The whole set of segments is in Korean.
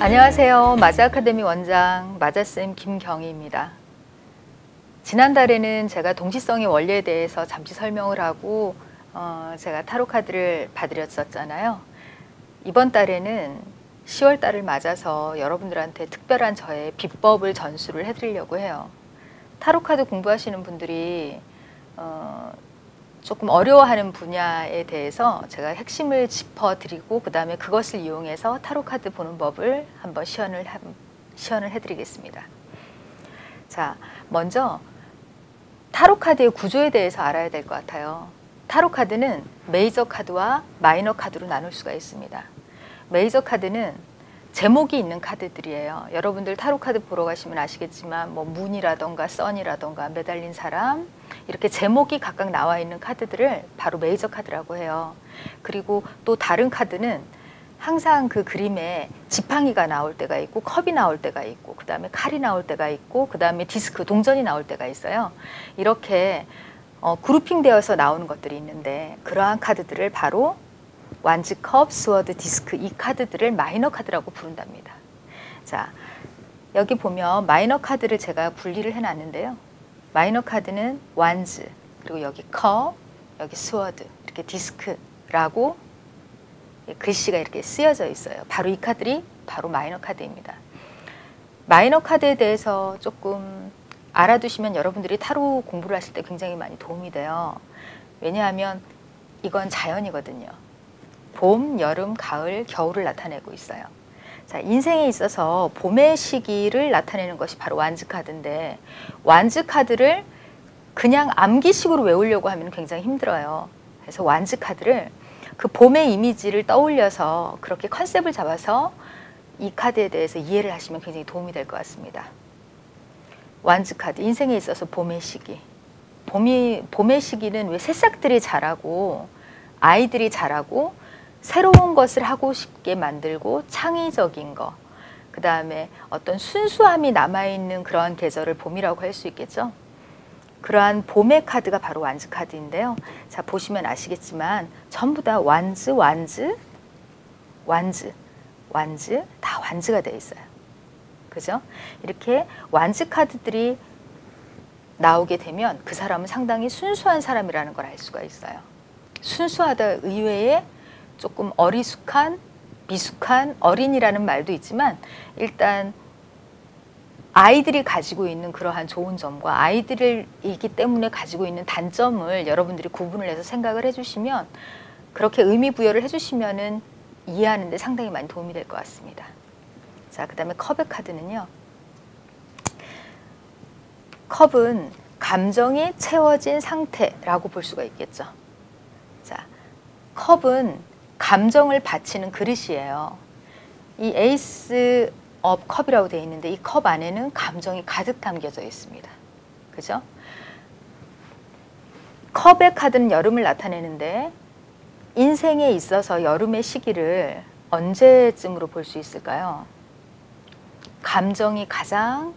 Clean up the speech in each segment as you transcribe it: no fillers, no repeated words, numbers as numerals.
안녕하세요. 마자 아카데미 원장 마자쌤 김경희입니다. 지난달에는 제가 동시성의 원리에 대해서 잠시 설명을 하고 제가 타로 카드를 봐드렸었잖아요. 이번 달에는 10월 달을 맞아서 여러분들한테 특별한 저의 비법을 전수를 해드리려고 해요. 타로 카드 공부하시는 분들이 조금 어려워하는 분야에 대해서 제가 핵심을 짚어드리고 그 다음에 그것을 이용해서 타로 카드 보는 법을 한번 시연을 해드리겠습니다. 자, 먼저 타로 카드의 구조에 대해서 알아야 될 것 같아요. 타로 카드는 메이저 카드와 마이너 카드로 나눌 수가 있습니다. 메이저 카드는 제목이 있는 카드들이에요. 여러분들 타로 카드 보러 가시면 아시겠지만 뭐 문이라던가 선이라던가 매달린 사람 이렇게 제목이 각각 나와 있는 카드들을 바로 메이저 카드라고 해요. 그리고 또 다른 카드는 항상 그 그림에 지팡이가 나올 때가 있고 컵이 나올 때가 있고 그 다음에 칼이 나올 때가 있고 그 다음에 디스크 동전이 나올 때가 있어요. 이렇게 그룹핑 되어서 나오는 것들이 있는데 그러한 카드들을 바로 완즈, 컵, 스워드, 디스크 이 카드들을 마이너 카드라고 부른답니다. 자, 여기 보면 마이너 카드를 제가 분리를 해놨는데요. 마이너 카드는 완즈, 그리고 여기 컵, 여기 스워드, 이렇게 디스크라고 글씨가 이렇게 쓰여져 있어요. 바로 이 카드들이 바로 마이너 카드입니다. 마이너 카드에 대해서 조금 알아두시면 여러분들이 타로 공부를 하실 때 굉장히 많이 도움이 돼요. 왜냐하면 이건 자연이거든요. 봄, 여름, 가을, 겨울을 나타내고 있어요. 자, 인생에 있어서 봄의 시기를 나타내는 것이 바로 완즈 카드인데 완즈 카드를 그냥 암기식으로 외우려고 하면 굉장히 힘들어요. 그래서 완즈 카드를 그 봄의 이미지를 떠올려서 그렇게 컨셉을 잡아서 이 카드에 대해서 이해를 하시면 굉장히 도움이 될 것 같습니다. 완즈 카드, 인생에 있어서 봄의 시기. 봄의 시기는 왜 새싹들이 자라고 아이들이 자라고 새로운 것을 하고 싶게 만들고 창의적인 거, 그 다음에 어떤 순수함이 남아있는 그러한 계절을 봄이라고 할 수 있겠죠. 그러한 봄의 카드가 바로 완즈 카드인데요. 자, 보시면 아시겠지만 전부 다 완즈 다 완즈가 되어 있어요. 그죠? 이렇게 완즈 카드들이 나오게 되면 그 사람은 상당히 순수한 사람이라는 걸 알 수가 있어요. 순수하다 의외에 조금 어리숙한, 미숙한 어린이라는 말도 있지만 일단 아이들이 가지고 있는 그러한 좋은 점과 아이들이기 때문에 가지고 있는 단점을 여러분들이 구분을 해서 생각을 해주시면 그렇게 의미 부여를 해주시면은 이해하는 데 상당히 많이 도움이 될 것 같습니다. 자, 그 다음에 컵의 카드는요. 컵은 감정이 채워진 상태라고 볼 수가 있겠죠. 자, 컵은 감정을 바치는 그릇이에요. 이 에이스 업 컵이라고 되어 있는데 이 컵 안에는 감정이 가득 담겨져 있습니다. 그죠? 컵의 카드는 여름을 나타내는데 인생에 있어서 여름의 시기를 언제쯤으로 볼 수 있을까요? 감정이 가장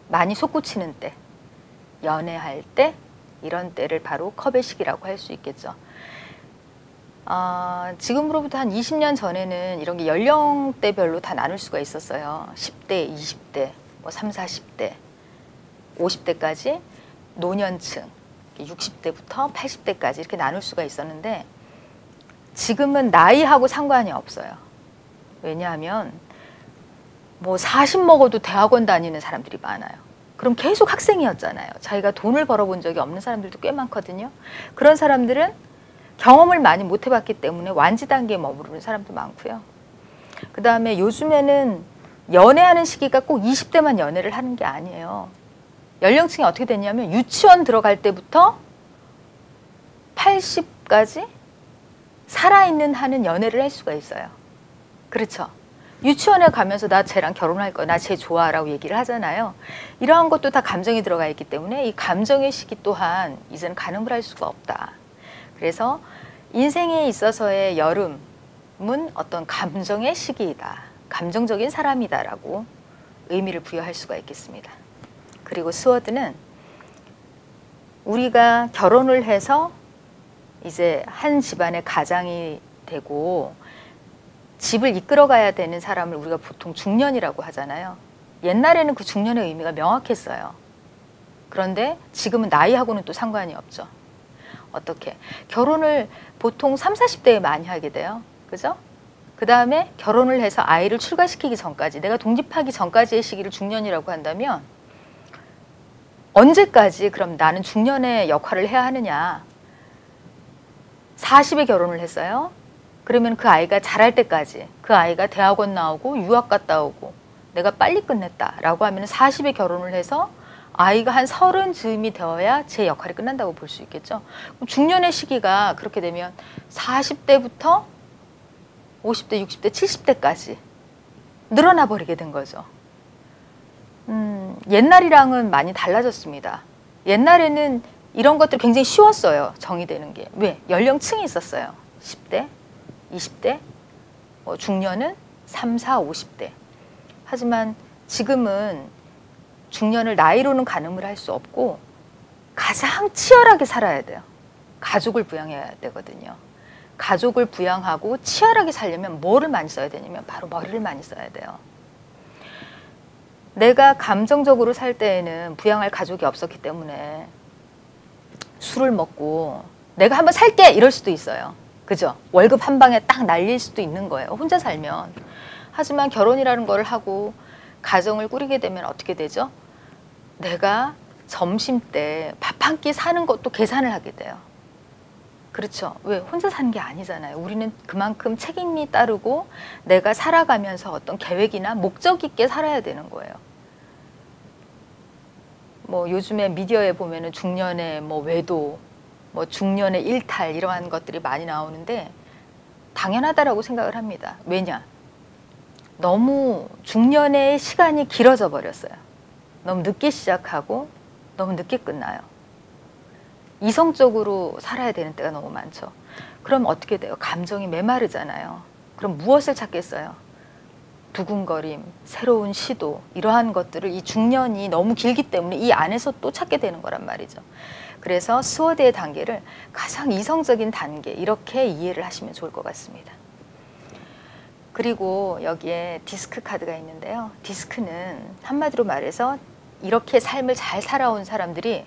많이 솟구치는 때, 연애할 때, 이런 때를 바로 컵의 시기라고 할 수 있겠죠. 지금으로부터 한 20년 전에는 이런 게 연령대별로 다 나눌 수가 있었어요. 10대, 20대, 뭐 30, 40대, 50대까지 노년층, 60대부터 80대까지 이렇게 나눌 수가 있었는데 지금은 나이하고 상관이 없어요. 왜냐하면 뭐 40 먹어도 대학원 다니는 사람들이 많아요. 그럼 계속 학생이었잖아요. 자기가 돈을 벌어본 적이 없는 사람들도 꽤 많거든요. 그런 사람들은 경험을 많이 못 해봤기 때문에 완지 단계에 머무르는 사람도 많고요. 그 다음에 요즘에는 연애하는 시기가 꼭 20대만 연애를 하는 게 아니에요. 연령층이 어떻게 됐냐면 유치원 들어갈 때부터 80까지 살아있는 한은 연애를 할 수가 있어요. 그렇죠? 유치원에 가면서 나 쟤랑 결혼할 거야, 나 쟤 좋아 라고 얘기를 하잖아요. 이러한 것도 다 감정이 들어가 있기 때문에 이 감정의 시기 또한 이제는 가늠을 할 수가 없다. 그래서 인생에 있어서의 여름은 어떤 감정의 시기이다. 감정적인 사람이다라고 의미를 부여할 수가 있겠습니다. 그리고 스워드는 우리가 결혼을 해서 이제 한 집안의 가장이 되고 집을 이끌어가야 되는 사람을 우리가 보통 중년이라고 하잖아요. 옛날에는 그 중년의 의미가 명확했어요. 그런데 지금은 나이하고는 또 상관이 없죠. 어떻게? 결혼을 보통 30, 40대에 많이 하게 돼요. 그죠? 그 다음에 결혼을 해서 아이를 출가시키기 전까지, 내가 독립하기 전까지의 시기를 중년이라고 한다면 언제까지 그럼 나는 중년의 역할을 해야 하느냐? 40에 결혼을 했어요. 그러면 그 아이가 자랄 때까지, 그 아이가 대학원 나오고 유학 갔다 오고 내가 빨리 끝냈다라고 하면 40에 결혼을 해서 아이가 한 30 즈음이 되어야 제 역할이 끝난다고 볼 수 있겠죠. 중년의 시기가 그렇게 되면 40대부터 50대, 60대, 70대까지 늘어나 버리게 된 거죠. 옛날이랑은 많이 달라졌습니다. 옛날에는 이런 것들이 굉장히 쉬웠어요. 정의되는 게. 왜? 연령층이 있었어요. 10대, 20대, 중년은 3, 4, 50대. 하지만 지금은 중년을 나이로는 가늠을 할 수 없고 가장 치열하게 살아야 돼요. 가족을 부양해야 되거든요. 가족을 부양하고 치열하게 살려면 뭐를 많이 써야 되냐면 바로 머리를 많이 써야 돼요. 내가 감정적으로 살 때에는 부양할 가족이 없었기 때문에 술을 먹고 내가 한번 살게 이럴 수도 있어요. 그죠? 월급 한 방에 딱 날릴 수도 있는 거예요. 혼자 살면. 하지만 결혼이라는 걸 하고 가정을 꾸리게 되면 어떻게 되죠? 내가 점심 때 밥 한 끼 사는 것도 계산을 하게 돼요. 그렇죠. 왜? 혼자 사는 게 아니잖아요. 우리는 그만큼 책임이 따르고 내가 살아가면서 어떤 계획이나 목적 있게 살아야 되는 거예요. 뭐 요즘에 미디어에 보면은 중년의 뭐 외도, 뭐 중년의 일탈 이러한 것들이 많이 나오는데 당연하다라고 생각을 합니다. 왜냐? 너무 중년의 시간이 길어져 버렸어요. 너무 늦게 시작하고 너무 늦게 끝나요. 이성적으로 살아야 되는 때가 너무 많죠. 그럼 어떻게 돼요? 감정이 메마르잖아요. 그럼 무엇을 찾겠어요? 두근거림, 새로운 시도 이러한 것들을 이 중년이 너무 길기 때문에 이 안에서 또 찾게 되는 거란 말이죠. 그래서 스워드의 단계를 가장 이성적인 단계 이렇게 이해를 하시면 좋을 것 같습니다. 그리고 여기에 디스크 카드가 있는데요. 디스크는 한마디로 말해서 이렇게 삶을 잘 살아온 사람들이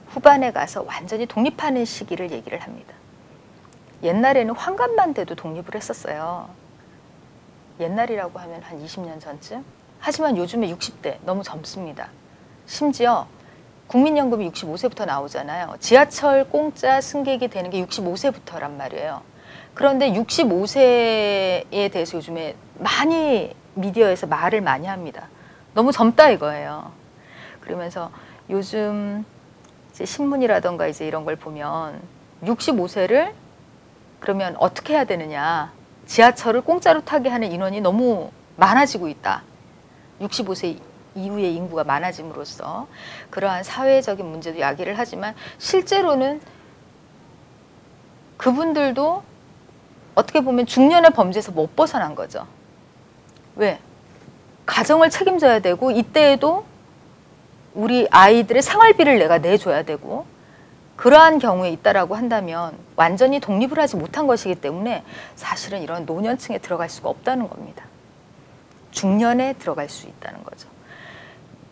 후반에 가서 완전히 독립하는 시기를 얘기를 합니다. 옛날에는 환갑만 돼도 독립을 했었어요. 옛날이라고 하면 한 20년 전쯤. 하지만 요즘에 60대 너무 젊습니다. 심지어 국민연금이 65세부터 나오잖아요. 지하철 공짜 승객이 되는 게 65세부터란 말이에요. 그런데 65세에 대해서 요즘에 많이 미디어에서 말을 많이 합니다. 너무 젊다 이거예요. 그러면서 요즘 이제 신문이라던가 이제 이런 걸 보면 65세를 그러면 어떻게 해야 되느냐. 지하철을 공짜로 타게 하는 인원이 너무 많아지고 있다. 65세 이후의 인구가 많아짐으로써 그러한 사회적인 문제도 야기를 하지만 실제로는 그분들도 어떻게 보면 중년의 범죄에서 못 벗어난 거죠. 왜? 가정을 책임져야 되고 이때에도 우리 아이들의 생활비를 내가 내줘야 되고 그러한 경우에 있다라고 한다면 완전히 독립을 하지 못한 것이기 때문에 사실은 이런 노년층에 들어갈 수가 없다는 겁니다. 중년에 들어갈 수 있다는 거죠.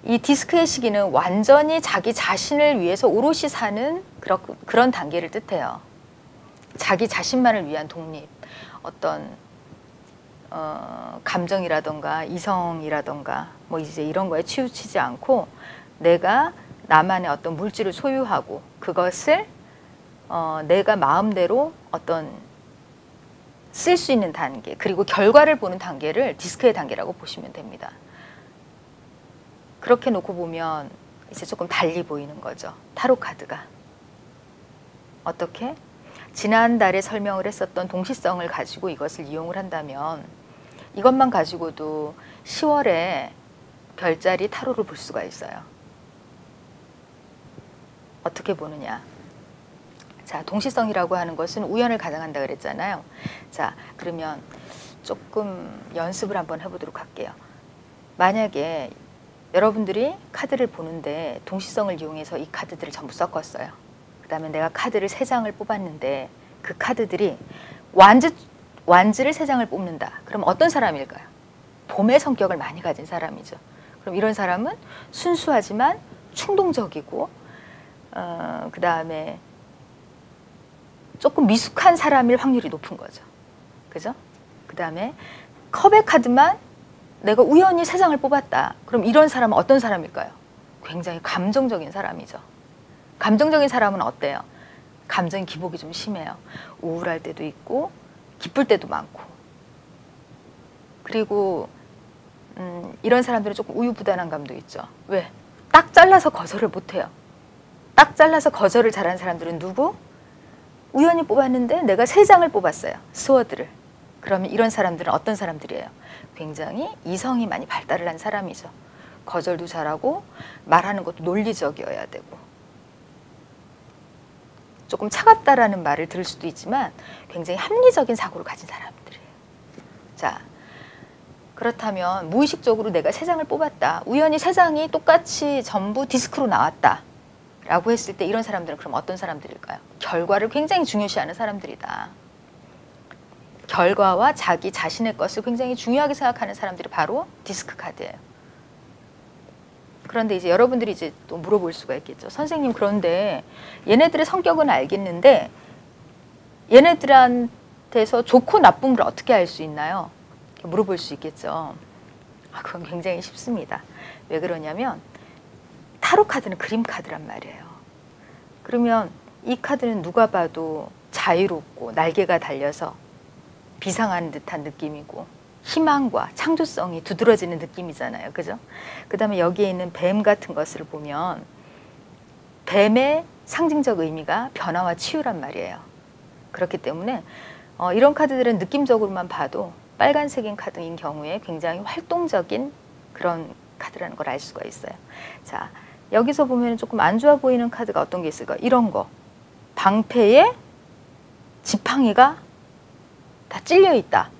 이 디스크의 시기는 완전히 자기 자신을 위해서 오롯이 사는 그런 단계를 뜻해요. 자기 자신만을 위한 독립, 어떤 감정이라던가 이성이라던가 뭐 이제 이런 거에 치우치지 않고 내가 나만의 어떤 물질을 소유하고 그것을 내가 마음대로 어떤 쓸 수 있는 단계 그리고 결과를 보는 단계를 디스크의 단계라고 보시면 됩니다. 그렇게 놓고 보면 이제 조금 달리 보이는 거죠. 타로 카드가. 어떻게? 지난달에 설명을 했었던 동시성을 가지고 이것을 이용을 한다면 이것만 가지고도 10월에 별자리 타로를 볼 수가 있어요. 어떻게 보느냐. 자, 동시성이라고 하는 것은 우연을 가장한다 그랬잖아요. 자, 그러면 조금 연습을 한번 해보도록 할게요. 만약에 여러분들이 카드를 보는데 동시성을 이용해서 이 카드들을 전부 섞었어요. 그 다음에 내가 카드를 3장을 뽑았는데 그 카드들이 완즈를 3장을 뽑는다. 그럼 어떤 사람일까요? 봄의 성격을 많이 가진 사람이죠. 그럼 이런 사람은 순수하지만 충동적이고 그 다음에 조금 미숙한 사람일 확률이 높은 거죠. 그죠? 그 다음에 컵의 카드만 내가 우연히 3장을 뽑았다. 그럼 이런 사람은 어떤 사람일까요? 굉장히 감정적인 사람이죠. 감정적인 사람은 어때요? 감정의 기복이 좀 심해요. 우울할 때도 있고 기쁠 때도 많고. 그리고 이런 사람들은 조금 우유부단한 감도 있죠. 왜? 딱 잘라서 거절을 못해요. 딱 잘라서 거절을 잘하는 사람들은 누구? 우연히 뽑았는데 내가 3장을 뽑았어요. 스워드를. 그러면 이런 사람들은 어떤 사람들이에요? 굉장히 이성이 많이 발달을 한 사람이죠. 거절도 잘하고 말하는 것도 논리적이어야 되고. 조금 차갑다라는 말을 들을 수도 있지만 굉장히 합리적인 사고를 가진 사람들이에요. 자, 그렇다면 무의식적으로 내가 3장을 뽑았다. 우연히 3장이 똑같이 전부 디스크로 나왔다. 라고 했을 때 이런 사람들은 그럼 어떤 사람들일까요? 결과를 굉장히 중요시하는 사람들이다. 결과와 자기 자신의 것을 굉장히 중요하게 생각하는 사람들이 바로 디스크 카드예요. 그런데 이제 여러분들이 이제 또 물어볼 수가 있겠죠. 선생님, 그런데 얘네들의 성격은 알겠는데 얘네들한테서 좋고 나쁨을 어떻게 알 수 있나요? 물어볼 수 있겠죠. 그건 굉장히 쉽습니다. 왜 그러냐면 타로 카드는 그림 카드란 말이에요. 그러면 이 카드는 누가 봐도 자유롭고 날개가 달려서 비상하는 듯한 느낌이고 희망과 창조성이 두드러지는 느낌이잖아요. 그죠? 그 다음에 여기에 있는 뱀 같은 것을 보면 뱀의 상징적 의미가 변화와 치유란 말이에요. 그렇기 때문에 이런 카드들은 느낌적으로만 봐도 빨간색인 카드인 경우에 굉장히 활동적인 그런 카드라는 걸 알 수가 있어요. 자, 여기서 보면 조금 안 좋아 보이는 카드가 어떤 게 있을까? 이런 거. 방패에 지팡이가 다 찔려 있다.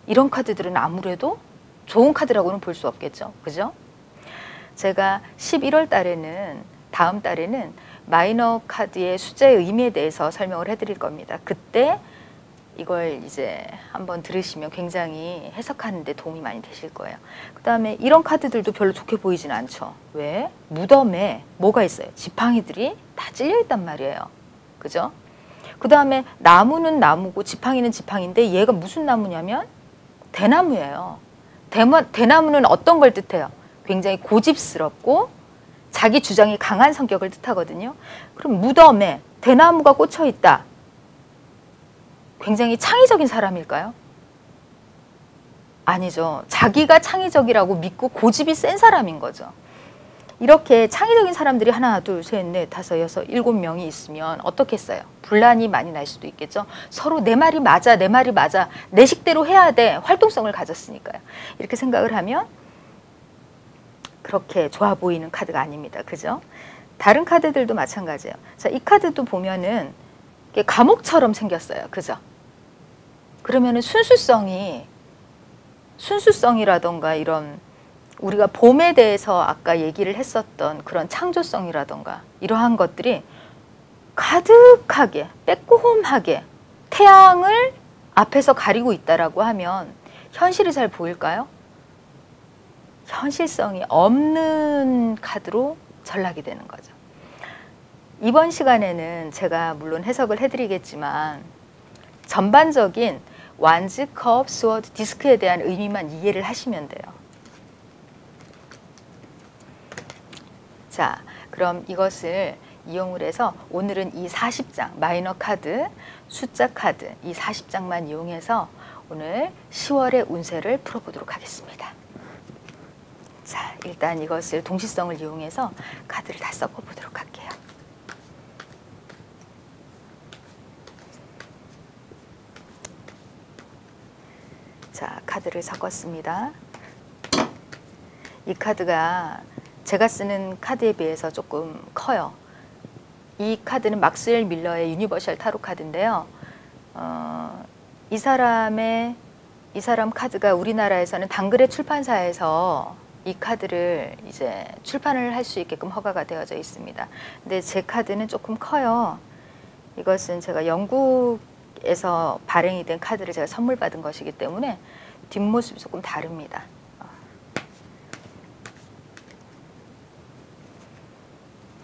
이런 카드들은 아무래도 좋은 카드라고는 볼 수 없겠죠. 그죠? 제가 11월 달에는, 다음 달에는 마이너 카드의 숫자의 의미에 대해서 설명을 해드릴 겁니다. 그때 이걸 이제 한번 들으시면 굉장히 해석하는 데 도움이 많이 되실 거예요. 그 다음에 이런 카드들도 별로 좋게 보이진 않죠. 왜? 무덤에 뭐가 있어요? 지팡이들이 다 찔려 있단 말이에요. 그죠? 그 다음에 나무는 나무고 지팡이는 지팡이인데 얘가 무슨 나무냐면 대나무예요. 대나무는 어떤 걸 뜻해요? 굉장히 고집스럽고 자기 주장이 강한 성격을 뜻하거든요. 그럼 무덤에 대나무가 꽂혀 있다. 굉장히 창의적인 사람일까요? 아니죠. 자기가 창의적이라고 믿고 고집이 센 사람인 거죠. 이렇게 창의적인 사람들이 하나, 둘, 셋, 넷, 다섯, 여섯, 7명이 있으면 어떻겠어요? 분란이 많이 날 수도 있겠죠. 서로 내 말이 맞아, 내 말이 맞아, 내 식대로 해야 돼. 활동성을 가졌으니까요. 이렇게 생각을 하면 그렇게 좋아 보이는 카드가 아닙니다. 그죠? 다른 카드들도 마찬가지예요. 자, 이 카드도 보면은 감옥처럼 생겼어요. 그죠? 그러면은 순수성이라던가 이런 우리가 봄에 대해서 아까 얘기를 했었던 그런 창조성이라던가 이러한 것들이 가득하게 빼꼼하게 태양을 앞에서 가리고 있다라고 하면 현실이 잘 보일까요? 현실성이 없는 카드로 전락이 되는 거죠. 이번 시간에는 제가 물론 해석을 해드리겠지만 전반적인 완즈, 컵, 스워드, 디스크에 대한 의미만 이해를 하시면 돼요. 자, 그럼 이것을 이용을 해서 오늘은 이 40장, 마이너 카드, 숫자 카드, 이 40장만 이용해서 오늘 10월의 운세를 풀어보도록 하겠습니다. 자, 일단 이것을 동시성을 이용해서 카드를 다 섞어보도록 할게요. 자, 카드를 섞었습니다. 이 카드가 제가 쓰는 카드에 비해서 조금 커요. 이 카드는 막스웰 밀러의 유니버셜 타로 카드인데요. 이 사람 카드가 우리나라에서는 당글의 출판사에서 이 카드를 이제 출판을 할 수 있게끔 허가가 되어져 있습니다. 근데 제 카드는 조금 커요. 이것은 제가 영국에 덱에서 발행이 된 카드를 제가 선물 받은 것이기 때문에 뒷모습이 조금 다릅니다.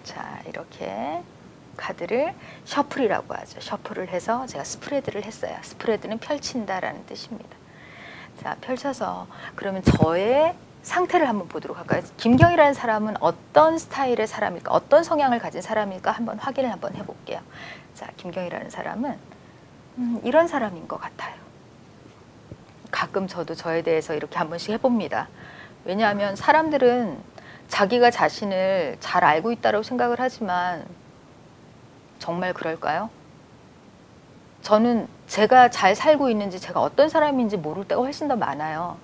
자, 이렇게 카드를 셔플이라고 하죠. 셔플을 해서 제가 스프레드를 했어요. 스프레드는 펼친다라는 뜻입니다. 자, 펼쳐서 그러면 저의 상태를 한번 보도록 할까요? 김경이라는 사람은 어떤 스타일의 사람일까? 어떤 성향을 가진 사람일까? 한번 확인을 한번 해볼게요. 자, 김경이라는 사람은 이런 사람인 것 같아요. 가끔 저도 저에 대해서 이렇게 한 번씩 해봅니다. 왜냐하면 사람들은 자기가 자신을 잘 알고 있다고 생각을 하지만 정말 그럴까요? 저는 제가 잘 살고 있는지 제가 어떤 사람인지 모를 때가 훨씬 더 많아요.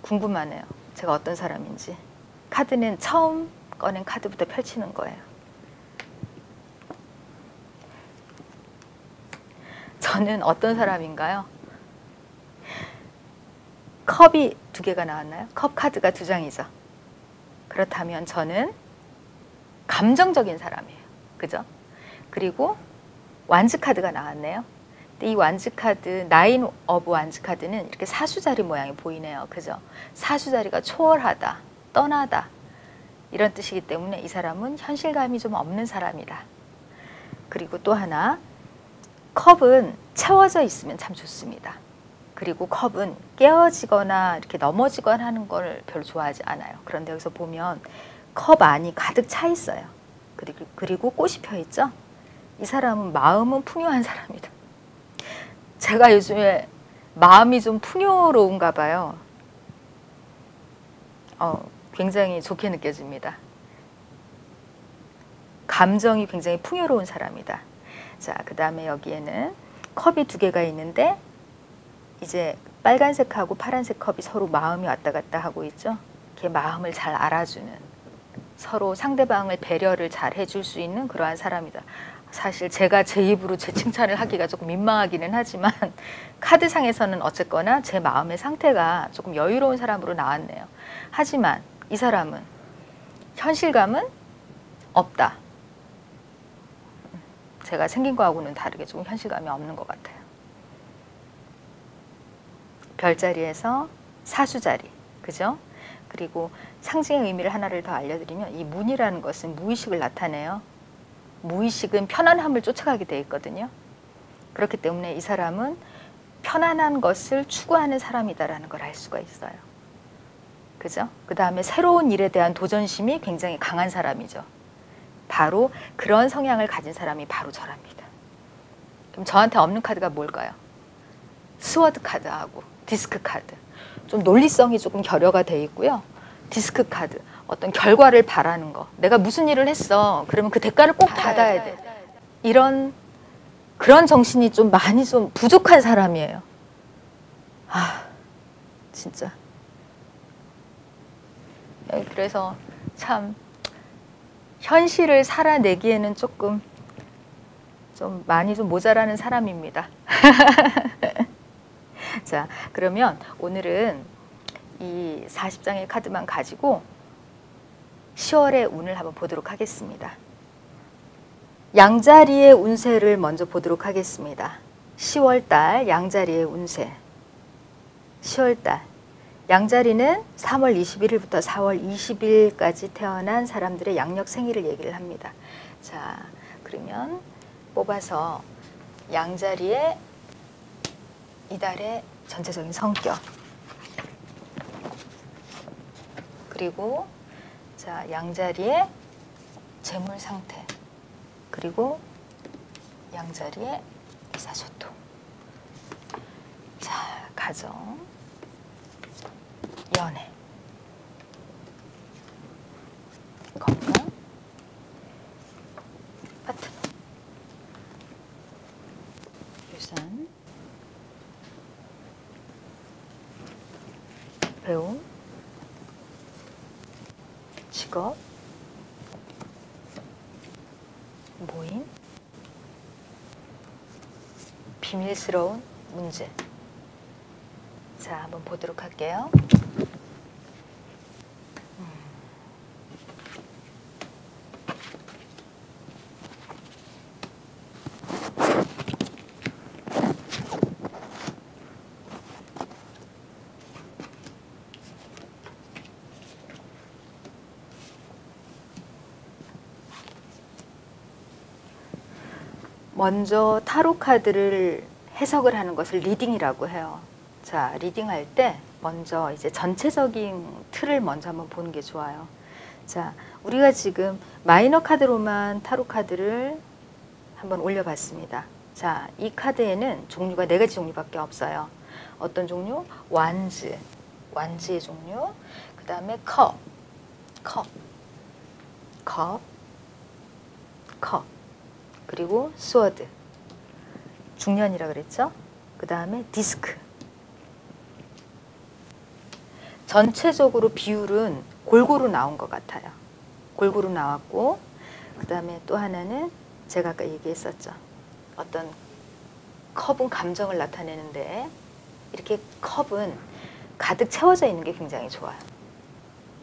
궁금하네요. 제가 어떤 사람인지. 카드는 처음 꺼낸 카드부터 펼치는 거예요. 저는 어떤 사람인가요? 컵이 2개가 나왔나요? 컵 카드가 2장이죠. 그렇다면 저는 감정적인 사람이에요. 그죠? 그리고 완즈 카드가 나왔네요. 근데 이 완즈 카드, 나인 오브 완즈 카드는 이렇게 사수자리 모양이 보이네요. 그죠? 사수자리가 초월하다, 떠나다 이런 뜻이기 때문에 이 사람은 현실감이 좀 없는 사람이다. 그리고 또 하나, 컵은 채워져 있으면 참 좋습니다. 그리고 컵은 깨어지거나 이렇게 넘어지거나 하는 걸 별로 좋아하지 않아요. 그런데 여기서 보면 컵 안이 가득 차 있어요. 그리고 꽃이 펴 있죠? 이 사람은 마음은 풍요한 사람이다. 제가 요즘에 마음이 좀 풍요로운가 봐요. 굉장히 좋게 느껴집니다. 감정이 굉장히 풍요로운 사람이다. 자, 그 다음에 여기에는 컵이 2개가 있는데 이제 빨간색하고 파란색 컵이 서로 마음이 왔다 갔다 하고 있죠. 이렇게 마음을 잘 알아주는, 서로 상대방을 배려를 잘 해줄 수 있는 그러한 사람이다. 사실 제가 제 입으로 제 칭찬을 하기가 조금 민망하기는 하지만 카드상에서는 어쨌거나 제 마음의 상태가 조금 여유로운 사람으로 나왔네요. 하지만 이 사람은 현실감은 없다. 제가 생긴 거하고는 다르게 좀 현실감이 없는 것 같아요. 별자리에서 사수자리, 그죠? 그리고 상징의 의미를 하나를 더 알려드리면 이 문이라는 것은 무의식을 나타내요. 무의식은 편안함을 쫓아가게 돼 있거든요. 그렇기 때문에 이 사람은 편안한 것을 추구하는 사람이다라는 걸 알 수가 있어요. 그죠? 그 다음에 새로운 일에 대한 도전심이 굉장히 강한 사람이죠. 바로 그런 성향을 가진 사람이 바로 저랍니다. 그럼 저한테 없는 카드가 뭘까요? 스워드 카드하고 디스크 카드. 좀 논리성이 조금 결여가 돼 있고요. 디스크 카드, 어떤 결과를 바라는 거. 내가 무슨 일을 했어. 그러면 그 대가를 꼭 받아야 돼. 그런 정신이 좀 많이 좀 부족한 사람이에요. 아, 진짜. 그래서 참 현실을 살아내기에는 조금 좀 많이 좀 모자라는 사람입니다. 자, 그러면 오늘은 이 40장의 카드만 가지고 10월의 운을 한번 보도록 하겠습니다. 양자리의 운세를 먼저 보도록 하겠습니다. 10월달 양자리의 운세. 10월달 양자리는 3월 21일부터 4월 20일까지 태어난 사람들의 양력 생일을 얘기를 합니다. 자, 그러면 뽑아서 양자리의 이달의 전체적인 성격, 그리고 자, 양자리의 재물 상태, 그리고 양자리의 의사소통. 자, 가정, 연애, 건강, 파트너, 유산, 배움, 직업, 모임, 비밀스러운 문제. 자, 한번 보도록 할게요. 먼저 타로 카드를 해석을 하는 것을 리딩이라고 해요. 자, 리딩할 때 먼저 이제 전체적인 틀을 먼저 한번 보는 게 좋아요. 자, 우리가 지금 마이너 카드로만 타로 카드를 한번 올려봤습니다. 자, 이 카드에는 종류가 4가지 종류밖에 없어요. 어떤 종류? 완즈, 완즈의 종류. 그 다음에 컵, 그리고 스워드, 중년이라 그랬죠? 그 다음에 디스크. 전체적으로 비율은 골고루 나온 것 같아요. 골고루 나왔고, 그 다음에 또 하나는 제가 아까 얘기했었죠. 어떤 컵은 감정을 나타내는데 이렇게 컵은 가득 채워져 있는 게 굉장히 좋아요.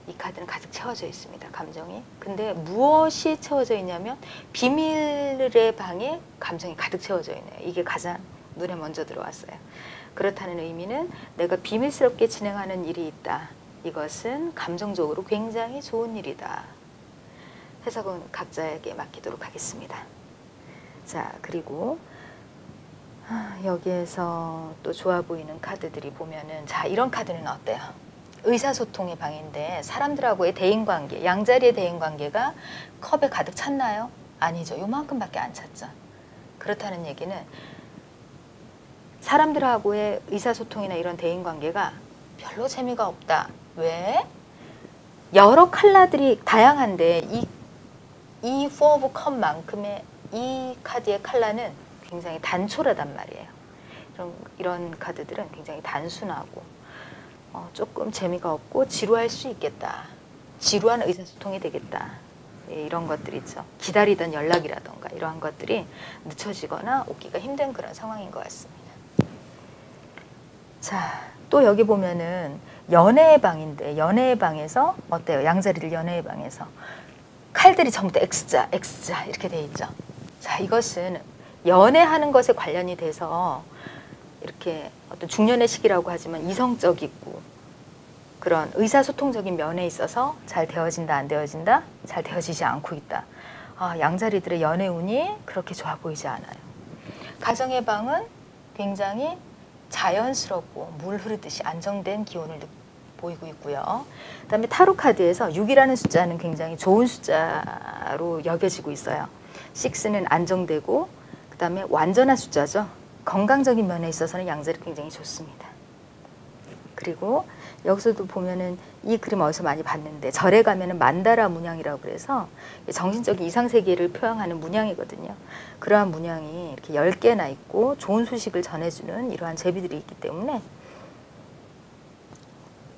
이 카드는 가득 채워져 있습니다. 감정이. 근데 무엇이 채워져 있냐면 비밀의 방에 감정이 가득 채워져 있네요. 이게 가장 눈에 먼저 들어왔어요. 그렇다는 의미는 내가 비밀스럽게 진행하는 일이 있다. 이것은 감정적으로 굉장히 좋은 일이다. 해석은 각자에게 맡기도록 하겠습니다. 자, 그리고 여기에서 또 좋아 보이는 카드들이 보면은, 자, 이런 카드는 어때요? 의사소통의 방인데 사람들하고의 대인관계, 양자리의 대인관계가 컵에 가득 찼나요? 아니죠. 요만큼밖에 안 찼죠. 그렇다는 얘기는 사람들하고의 의사소통이나 이런 대인관계가 별로 재미가 없다. 왜? 여러 컬러들이 다양한데 이 Four of Cup만큼의 이 카드의 컬러는 굉장히 단촐하단 말이에요. 이런 카드들은 굉장히 단순하고 조금 재미가 없고 지루할 수 있겠다. 지루한 의사소통이 되겠다. 예, 이런 것들 있죠. 기다리던 연락이라던가 이러한 것들이 늦춰지거나 오기가 힘든 그런 상황인 것 같습니다. 자, 또 여기 보면은 연애의 방인데, 연애의 방에서 어때요? 양자리를 연애의 방에서 칼들이 전부 다 X자, X자 이렇게 돼 있죠. 자, 이것은 연애하는 것에 관련이 돼서 이렇게 어떤 중년의 시기라고 하지만 이성적이고 그런 의사소통적인 면에 있어서 잘 되어진다, 안 되어진다? 잘 되어지지 않고 있다. 아, 양자리들의 연애 운이 그렇게 좋아 보이지 않아요. 가정의 방은 굉장히 자연스럽고 물 흐르듯이 안정된 기온을 보이고 있고요. 그 다음에 타로 카드에서 6이라는 숫자는 굉장히 좋은 숫자로 여겨지고 있어요. 6는 안정되고 그 다음에 완전한 숫자죠. 건강적인 면에 있어서는 양자리 굉장히 좋습니다. 그리고 여기서도 보면은 이 그림 어디서 많이 봤는데, 절에 가면은 만다라 문양이라고 그래서 정신적인 이상세계를 표현하는 문양이거든요. 그러한 문양이 이렇게 10개나 있고 좋은 소식을 전해주는 이러한 제비들이 있기 때문에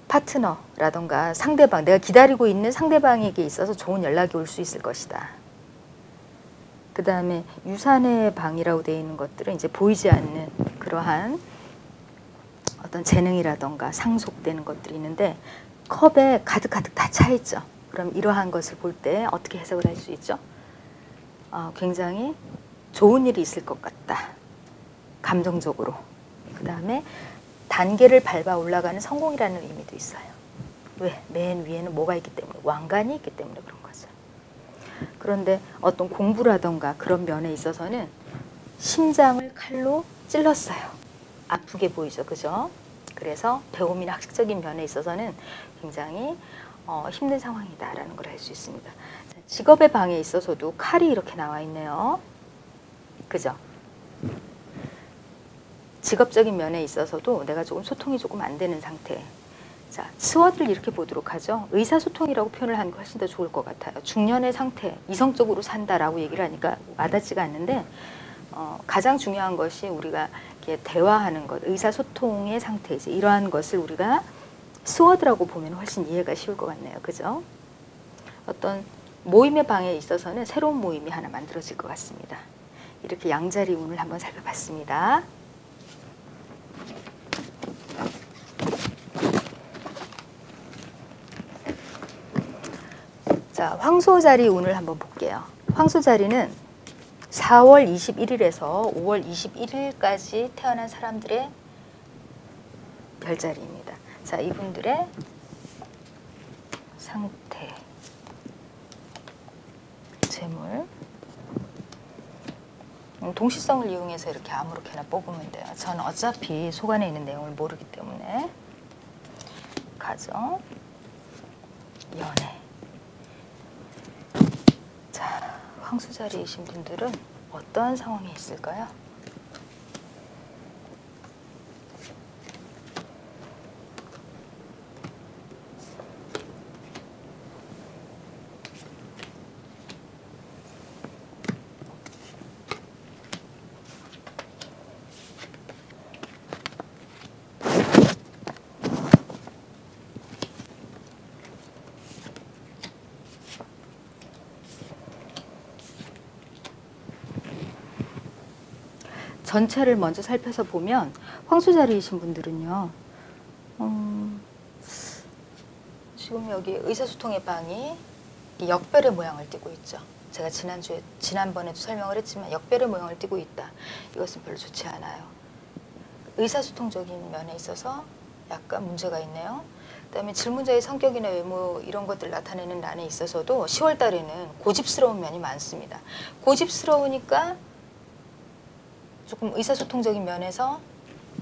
파트너라던가 상대방, 내가 기다리고 있는 상대방에게 있어서 좋은 연락이 올 수 있을 것이다. 그 다음에 유산의 방이라고 되어 있는 것들은 이제 보이지 않는 그러한 어떤 재능이라던가 상속되는 것들이 있는데 컵에 가득 다 차 있죠. 그럼 이러한 것을 볼 때 어떻게 해석을 할 수 있죠? 굉장히 좋은 일이 있을 것 같다. 감정적으로. 그 다음에 단계를 밟아 올라가는 성공이라는 의미도 있어요. 왜? 맨 위에는 뭐가 있기 때문에, 왕관이 있기 때문에 그런 거죠. 그런데 어떤 공부라던가 그런 면에 있어서는 심장을 칼로 찔렀어요. 아프게 보이죠, 그죠? 그래서 배움이나 학식적인 면에 있어서는 굉장히 힘든 상황이다라는 걸 알 수 있습니다. 직업의 방에 있어서도 칼이 이렇게 나와 있네요. 그죠? 직업적인 면에 있어서도 내가 조금 소통이 조금 안 되는 상태. 자, 스워드를 이렇게 보도록 하죠. 의사소통이라고 표현을 하는 게 훨씬 더 좋을 것 같아요. 중년의 상태, 이성적으로 산다라고 얘기를 하니까 와닿지가 않는데 가장 중요한 것이 우리가 이렇게 대화하는 것, 의사소통의 상태이지. 이러한 것을 우리가 스워드라고 보면 훨씬 이해가 쉬울 것 같네요. 그죠? 어떤 모임의 방에 있어서는 새로운 모임이 하나 만들어질 것 같습니다. 이렇게 양자리 운을 한번 살펴봤습니다. 자, 황소자리 운을 한번 볼게요. 황소자리는 4월 21일에서 5월 21일까지 태어난 사람들의 별자리입니다. 자, 이분들의 상태, 재물, 동시성을 이용해서 이렇게 아무렇게나 뽑으면 돼요. 저는 어차피 속 안에 있는 내용을 모르기 때문에. 가정, 연애. 자, 황수 자리이신 분들은 어떠한 상황이 있을까요? 전체를 먼저 살펴서 보면 황수 자리이신 분들은요, 지금 여기 의사소통의 방이 역별의 모양을 띠고 있죠. 제가 지난번에도 설명을 했지만 역별의 모양을 띠고 있다. 이것은 별로 좋지 않아요. 의사소통적인 면에 있어서 약간 문제가 있네요. 그다음에 질문자의 성격이나 외모 이런 것들 나타내는 난에 있어서도 10월 달에는 고집스러운 면이 많습니다. 고집스러우니까 조금 의사소통적인 면에서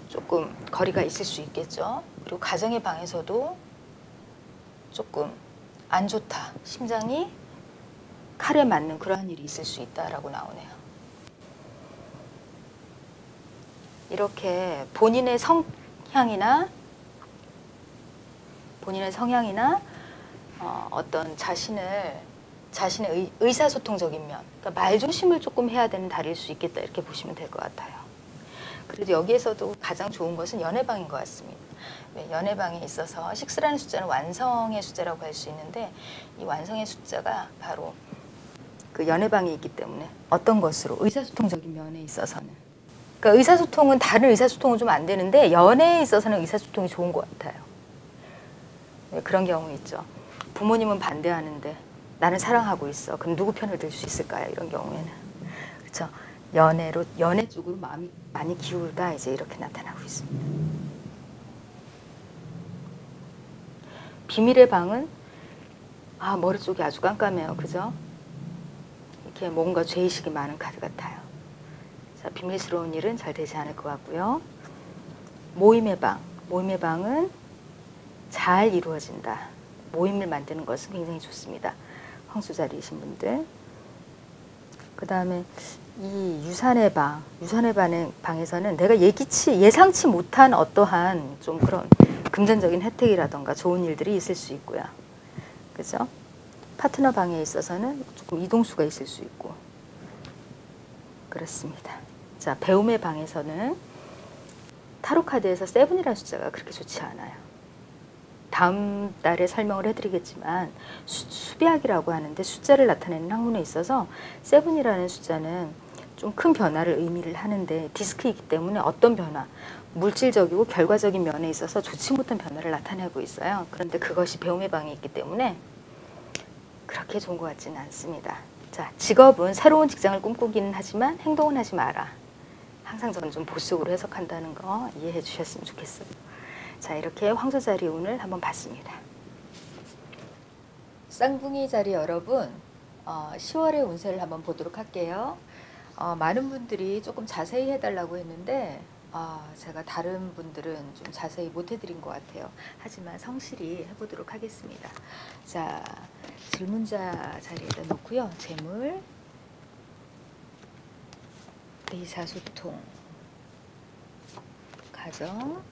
조금 거리가 있을 수 있겠죠. 그리고 가정의 방에서도 조금 안 좋다. 심장이 칼에 맞는 그러한 일이 있을 수 있다라고 나오네요. 이렇게 본인의 성향이나 어떤 자신의 의사소통적인 면, 그러니까 말조심을 조금 해야 되는 달일 수 있겠다 이렇게 보시면 될 것 같아요. 그래도 여기에서도 가장 좋은 것은 연애방인 것 같습니다. 연애방에 있어서 6라는 숫자는 완성의 숫자라고 할 수 있는데 이 완성의 숫자가 바로 그 연애방에 있기 때문에 어떤 것으로 의사소통적인 면에 있어서는, 그러니까 의사소통은 다른 의사소통은 좀 안 되는데 연애에 있어서는 의사소통이 좋은 것 같아요. 그런 경우 있죠. 부모님은 반대하는데 나는 사랑하고 있어. 그럼 누구 편을 들 수 있을까요? 이런 경우에는. 그렇죠. 연애 쪽으로 마음이 많이 기울다 이제 이렇게 나타나고 있습니다. 비밀의 방은 머리 쪽이 아주 깜깜해요. 그죠? 이렇게 뭔가 죄의식이 많은 카드 같아요. 자, 비밀스러운 일은 잘 되지 않을 것 같고요. 모임의 방은 잘 이루어진다. 모임을 만드는 것은 굉장히 좋습니다. 황수자리이신 분들. 그 다음에 이 유산의 방에서는 내가 예상치 못한 어떠한 좀 그런 금전적인 혜택이라던가 좋은 일들이 있을 수 있고요. 그죠? 파트너 방에 있어서는 조금 이동수가 있을 수 있고 그렇습니다. 자, 배움의 방에서는 타로카드에서 7이라는 숫자가 그렇게 좋지 않아요. 다음 달에 설명을 해드리겠지만 수비학이라고 하는데 숫자를 나타내는 학문에 있어서 7이라는 숫자는 좀 큰 변화를 의미를 하는데 디스크이기 때문에 어떤 변화, 물질적이고 결과적인 면에 있어서 좋지 못한 변화를 나타내고 있어요. 그런데 그것이 배움의 방에 있기 때문에 그렇게 좋은 것 같지는 않습니다. 자, 직업은 새로운 직장을 꿈꾸기는 하지만 행동은 하지 마라. 항상 저는 좀 보수적으로 해석한다는 거 이해해 주셨으면 좋겠어요. 자, 이렇게 황소 자리 운을 한번 봤습니다. 쌍둥이 자리 여러분, 10월의 운세를 한번 보도록 할게요. 많은 분들이 조금 자세히 해달라고 했는데 제가 다른 분들은 좀 자세히 못 해드린 것 같아요. 하지만 성실히 해보도록 하겠습니다. 자, 질문자 자리에다 놓고요. 재물, 의사소통, 가정,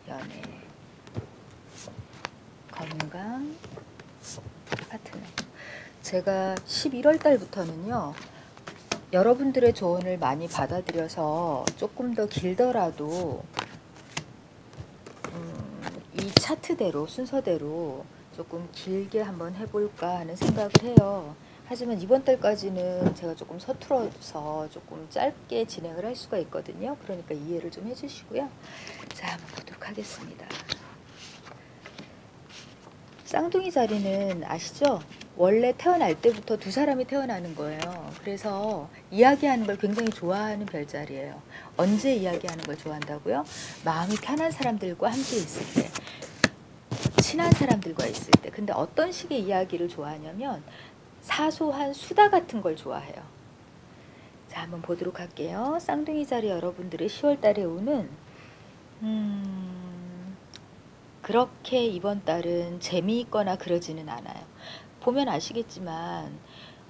연애, 건강, 파트너. 제가 11월 달부터는요, 여러분들의 조언을 많이 받아들여서 조금 더 길더라도 이 차트대로, 순서대로 조금 길게 한번 해볼까 하는 생각을 해요. 하지만 이번 달까지는 제가 조금 서툴어서 조금 짧게 진행을 할 수가 있거든요. 그러니까 이해를 좀 해주시고요. 자, 한번 보도록 하겠습니다. 쌍둥이 자리는 아시죠? 원래 태어날 때부터 두 사람이 태어나는 거예요. 그래서 이야기하는 걸 굉장히 좋아하는 별자리예요. 언제 이야기하는 걸 좋아한다고요? 마음이 편한 사람들과 함께 있을 때, 친한 사람들과 있을 때. 근데 어떤 식의 이야기를 좋아하냐면 사소한 수다 같은 걸 좋아해요. 자, 한번 보도록 할게요. 쌍둥이 자리 여러분들의 10월달의 운은 그렇게 이번 달은 재미있거나 그러지는 않아요. 보면 아시겠지만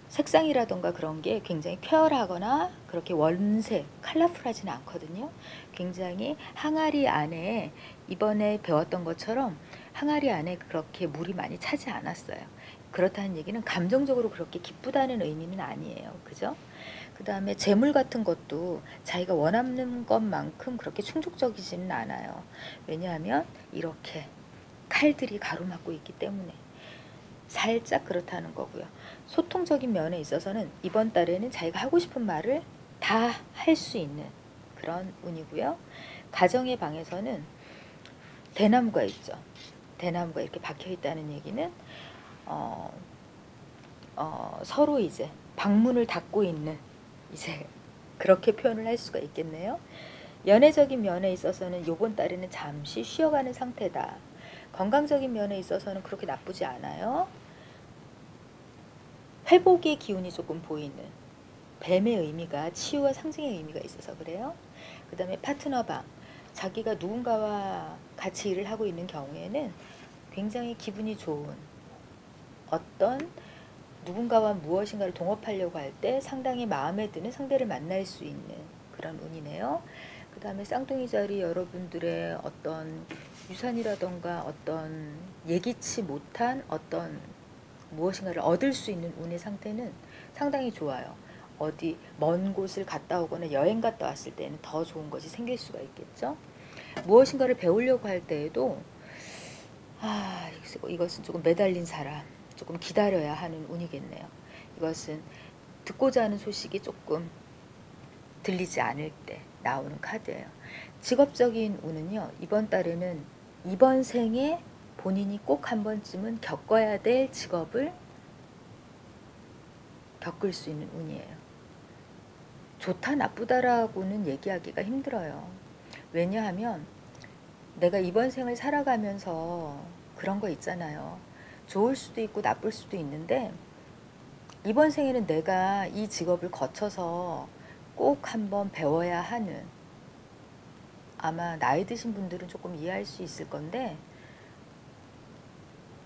색상이라던가 그런 게 굉장히 쾌활하거나 그렇게 원색, 컬러풀하지는 않거든요. 굉장히 항아리 안에 이번에 배웠던 것처럼 항아리 안에 그렇게 물이 많이 차지 않았어요. 그렇다는 얘기는 감정적으로 그렇게 기쁘다는 의미는 아니에요. 그죠? 그 다음에 재물 같은 것도 자기가 원하는 것만큼 그렇게 충족적이지는 않아요. 왜냐하면 이렇게 칼들이 가로막고 있기 때문에 살짝 그렇다는 거고요. 소통적인 면에 있어서는 이번 달에는 자기가 하고 싶은 말을 다 할 수 있는 그런 운이고요. 가정의 방에서는 대나무가 있죠. 대나무가 이렇게 박혀 있다는 얘기는 서로 이제 방문을 닫고 있는 이제 그렇게 표현을 할 수가 있겠네요. 연애적인 면에 있어서는 이번 달에는 잠시 쉬어가는 상태다. 건강적인 면에 있어서는 그렇게 나쁘지 않아요. 회복의 기운이 조금 보이는 뱀의 의미가 치유와 상징의 의미가 있어서 그래요. 그 다음에 파트너방, 자기가 누군가와 같이 일을 하고 있는 경우에는 굉장히 기분이 좋은 어떤 누군가와 무엇인가를 동업하려고 할 때 상당히 마음에 드는 상대를 만날 수 있는 그런 운이네요. 그 다음에 쌍둥이 자리 여러분들의 어떤 유산이라던가 어떤 예기치 못한 어떤 무엇인가를 얻을 수 있는 운의 상태는 상당히 좋아요. 어디 먼 곳을 갔다 오거나 여행 갔다 왔을 때는 더 좋은 것이 생길 수가 있겠죠. 무엇인가를 배우려고 할 때에도 이것은 조금 매달린 사람, 조금 기다려야 하는 운이겠네요. 이것은 듣고자 하는 소식이 조금 들리지 않을 때 나오는 카드예요. 직업적인 운은요, 이번 달에는 이번 생에 본인이 꼭 한 번쯤은 겪어야 될 직업을 겪을 수 있는 운이에요. 좋다 나쁘다라고는 얘기하기가 힘들어요. 왜냐하면 내가 이번 생을 살아가면서 그런 거 있잖아요. 좋을 수도 있고 나쁠 수도 있는데 이번 생에는 내가 이 직업을 거쳐서 꼭 한번 배워야 하는, 아마 나이 드신 분들은 조금 이해할 수 있을 건데,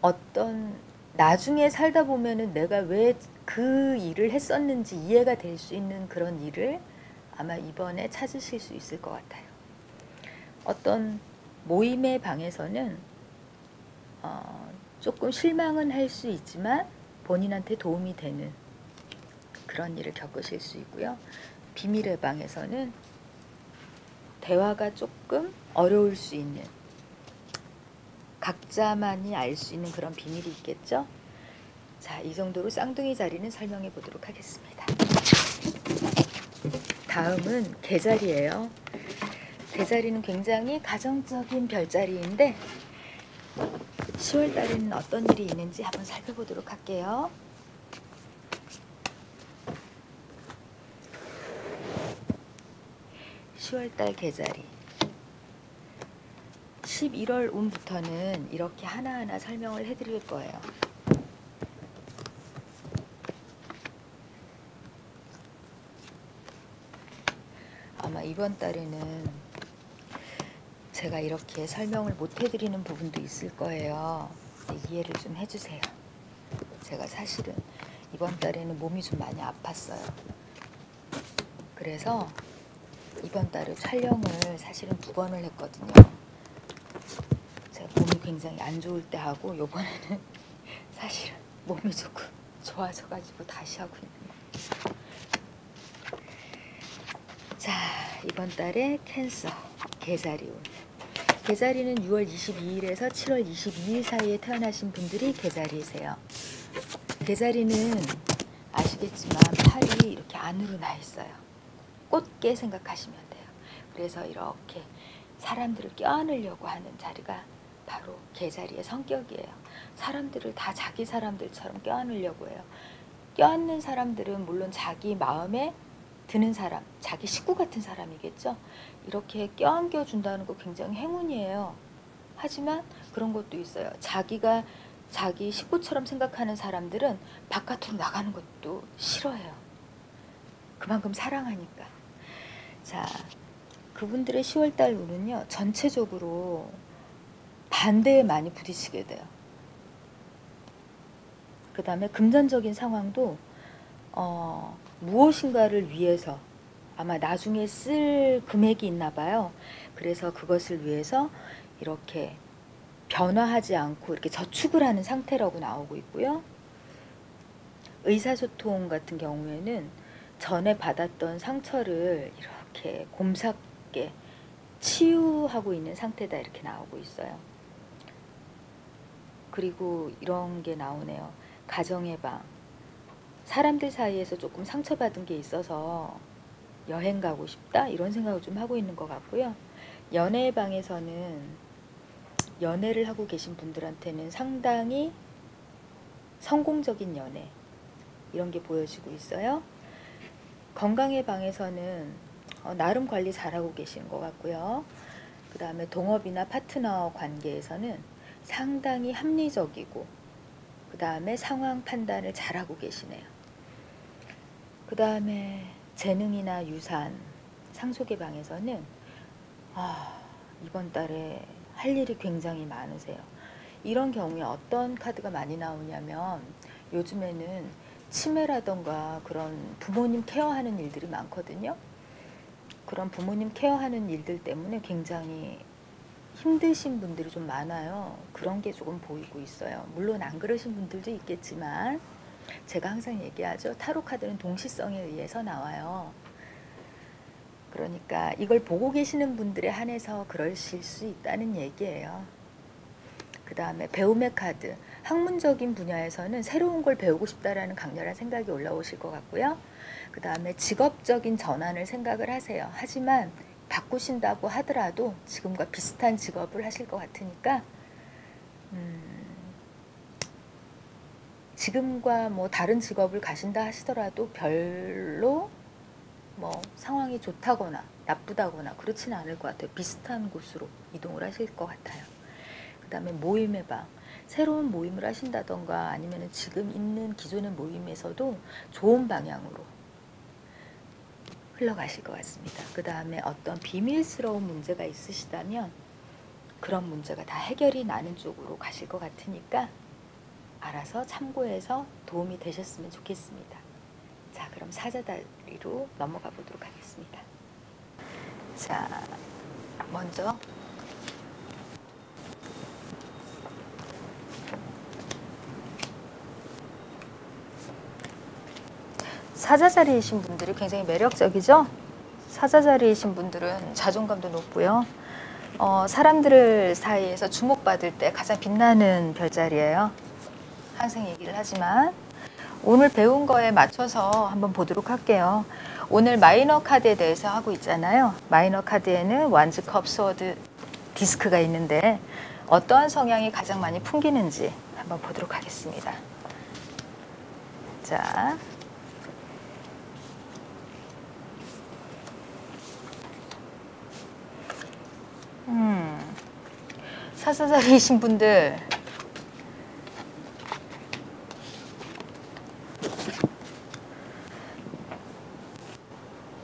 어떤 나중에 살다 보면은 내가 왜 그 일을 했었는지 이해가 될 수 있는 그런 일을 아마 이번에 찾으실 수 있을 것 같아요. 어떤 모임의 방에서는 조금 실망은 할 수 있지만 본인한테 도움이 되는 그런 일을 겪으실 수 있고요. 비밀의 방에서는 대화가 조금 어려울 수 있는, 각자만이 알 수 있는 그런 비밀이 있겠죠. 자, 이 정도로 쌍둥이 자리는 설명해 보도록 하겠습니다. 다음은 개자리예요. 개자리는 굉장히 가정적인 별자리인데 10월 달에는 어떤 일이 있는지 한번 살펴보도록 할게요. (10월달) 개자리 11월 운부터는 이렇게 하나하나 설명을 해드릴 거예요. 아마 이번 달에는 제가 이렇게 설명을 못 해드리는 부분도 있을 거예요. 이해를 좀 해주세요. 제가 사실은 이번 달에는 몸이 좀 많이 아팠어요. 그래서 이번 달에 촬영을 사실은 2번을 했거든요. 제가 몸이 굉장히 안 좋을 때 하고, 요번에는 사실은 몸이 조금 좋아져가지고 다시 하고 있는 거예요. 자, 이번 달에 캔서 개자리운. 개자리는 6월 22일에서 7월 22일 사이에 태어나신 분들이 개자리세요. 개자리는 아시겠지만 팔이 이렇게 안으로 나 있어요. 꽃게 생각하시면 돼요. 그래서 이렇게 사람들을 껴안으려고 하는 자리가 바로 개자리의 성격이에요. 사람들을 다 자기 사람들처럼 껴안으려고 해요. 껴안는 사람들은 물론 자기 마음에 드는 사람, 자기 식구 같은 사람이겠죠. 이렇게 껴안겨 준다는 거 굉장히 행운이에요. 하지만 그런 것도 있어요. 자기가 자기 식구처럼 생각하는 사람들은 바깥으로 나가는 것도 싫어해요. 그만큼 사랑하니까. 자, 그분들의 10월달 운은요, 전체적으로 반대에 많이 부딪히게 돼요. 그 다음에 금전적인 상황도 무엇인가를 위해서 아마 나중에 쓸 금액이 있나 봐요. 그래서 그것을 위해서 이렇게 변화하지 않고 이렇게 저축을 하는 상태라고 나오고 있고요. 의사소통 같은 경우에는 전에 받았던 상처를 이렇게 곰삭게 치유하고 있는 상태다 이렇게 나오고 있어요. 그리고 이런 게 나오네요. 가정의 방. 사람들 사이에서 조금 상처받은 게 있어서 여행 가고 싶다 이런 생각을 좀 하고 있는 것 같고요. 연애의 방에서는 연애를 하고 계신 분들한테는 상당히 성공적인 연애 이런 게 보여지고 있어요. 건강의 방에서는 나름 관리 잘하고 계시는 것 같고요. 그 다음에 동업이나 파트너 관계에서는 상당히 합리적이고 그 다음에 상황 판단을 잘하고 계시네요. 그 다음에 재능이나 유산, 상속의 방에서는 이번 달에 할 일이 굉장히 많으세요. 이런 경우에 어떤 카드가 많이 나오냐면 요즘에는 치매라던가 그런 부모님 케어하는 일들이 많거든요. 그런 부모님 케어하는 일들 때문에 굉장히 힘드신 분들이 좀 많아요. 그런 게 조금 보이고 있어요. 물론 안 그러신 분들도 있겠지만 제가 항상 얘기하죠. 타로 카드는 동시성에 의해서 나와요. 그러니까 이걸 보고 계시는 분들에 한해서 그러실 수 있다는 얘기예요. 그 다음에 배움의 카드. 학문적인 분야에서는 새로운 걸 배우고 싶다라는 강렬한 생각이 올라오실 것 같고요. 그 다음에 직업적인 전환을 생각을 하세요. 하지만 바꾸신다고 하더라도 지금과 비슷한 직업을 하실 것 같으니까 지금과 뭐 다른 직업을 가신다 하시더라도 별로 뭐 상황이 좋다거나 나쁘다거나 그렇지는 않을 것 같아요. 비슷한 곳으로 이동을 하실 것 같아요. 그 다음에 모임의 방. 새로운 모임을 하신다던가 아니면 지금 있는 기존의 모임에서도 좋은 방향으로 흘러가실 것 같습니다. 그 다음에 어떤 비밀스러운 문제가 있으시다면 그런 문제가 다 해결이 나는 쪽으로 가실 것 같으니까 알아서 참고해서 도움이 되셨으면 좋겠습니다. 자, 그럼 사자다리로 넘어가 보도록 하겠습니다. 자, 먼저 사자자리이신 분들이 굉장히 매력적이죠? 사자자리이신 분들은 자존감도 높고요. 사람들 사이에서 주목받을 때 가장 빛나는 별자리예요. 항상 얘기를 하지만 오늘 배운 거에 맞춰서 한번 보도록 할게요. 오늘 마이너 카드에 대해서 하고 있잖아요. 마이너 카드에는 완즈, 컵, 스워드, 디스크가 있는데 어떠한 성향이 가장 많이 풍기는지 한번 보도록 하겠습니다. 자, 사자자리이신 분들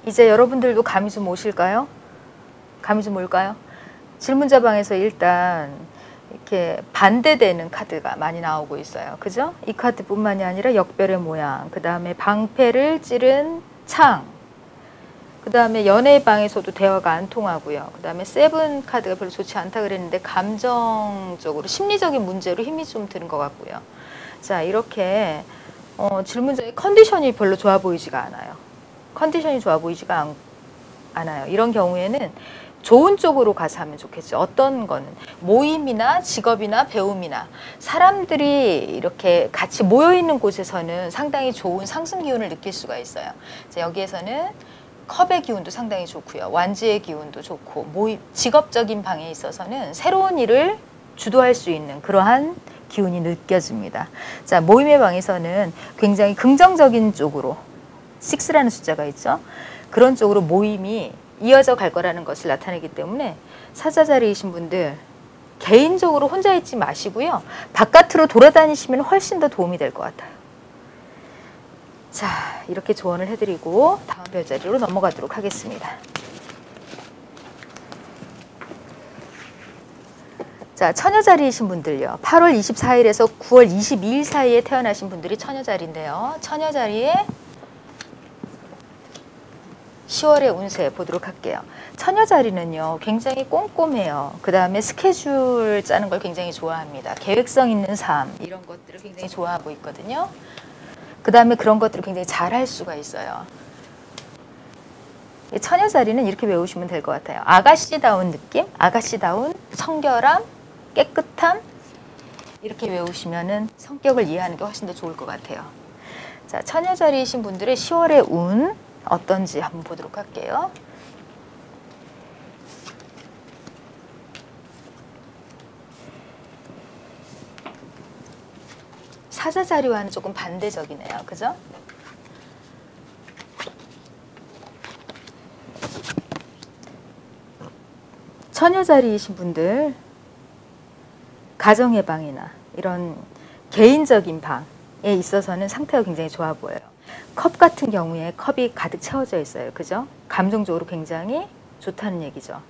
이제 여러분들도 감이 좀 오실까요? 감이 좀 올까요? 질문자방에서 일단 이렇게 반대되는 카드가 많이 나오고 있어요. 그죠? 이 카드뿐만이 아니라 역별의 모양, 그 다음에 방패를 찌른 창, 그 다음에 연애의 방에서도 대화가 안 통하고요. 그 다음에 세븐 카드가 별로 좋지 않다 그랬는데 감정적으로 심리적인 문제로 힘이 좀 드는 것 같고요. 자, 이렇게 질문자의 컨디션이 별로 좋아 보이지가 않아요. 컨디션이 좋아 보이지가 않아요. 이런 경우에는 좋은 쪽으로 가서 하면 좋겠죠. 어떤 거는 모임이나 직업이나 배움이나 사람들이 이렇게 같이 모여있는 곳에서는 상당히 좋은 상승 기운을 느낄 수가 있어요. 자, 여기에서는 컵의 기운도 상당히 좋고요. 완지의 기운도 좋고 모임, 직업적인 방에 있어서는 새로운 일을 주도할 수 있는 그러한 기운이 느껴집니다. 자, 모임의 방에서는 굉장히 긍정적인 쪽으로 6라는 숫자가 있죠. 그런 쪽으로 모임이 이어져 갈 거라는 것을 나타내기 때문에 사자자리이신 분들 개인적으로 혼자 있지 마시고요. 바깥으로 돌아다니시면 훨씬 더 도움이 될 것 같아요. 자, 이렇게 조언을 해드리고 다음 별자리로 넘어가도록 하겠습니다. 자, 처녀자리이신 분들요. 8월 24일에서 9월 22일 사이에 태어나신 분들이 처녀자리인데요. 처녀자리에 10월의 운세 보도록 할게요. 처녀자리는요, 굉장히 꼼꼼해요. 그 다음에 스케줄 짜는 걸 굉장히 좋아합니다. 계획성 있는 삶, 이런 것들을 굉장히 좋아하고 있거든요. 그 다음에 그런 것들을 굉장히 잘할 수가 있어요. 처녀자리는 이렇게 외우시면 될 것 같아요. 아가씨다운 느낌, 아가씨다운 청결함, 깨끗함, 이렇게 외우시면은 성격을 이해하는 게 훨씬 더 좋을 것 같아요. 자, 처녀자리이신 분들의 10월의 운 어떤지 한번 보도록 할게요. 사자자리와는 조금 반대적이네요. 그죠? 처녀자리이신 분들 가정의 방이나 이런 개인적인 방에 있어서는 상태가 굉장히 좋아 보여요. 컵 같은 경우에 컵이 가득 채워져 있어요. 그죠? 감정적으로 굉장히 좋다는 얘기죠.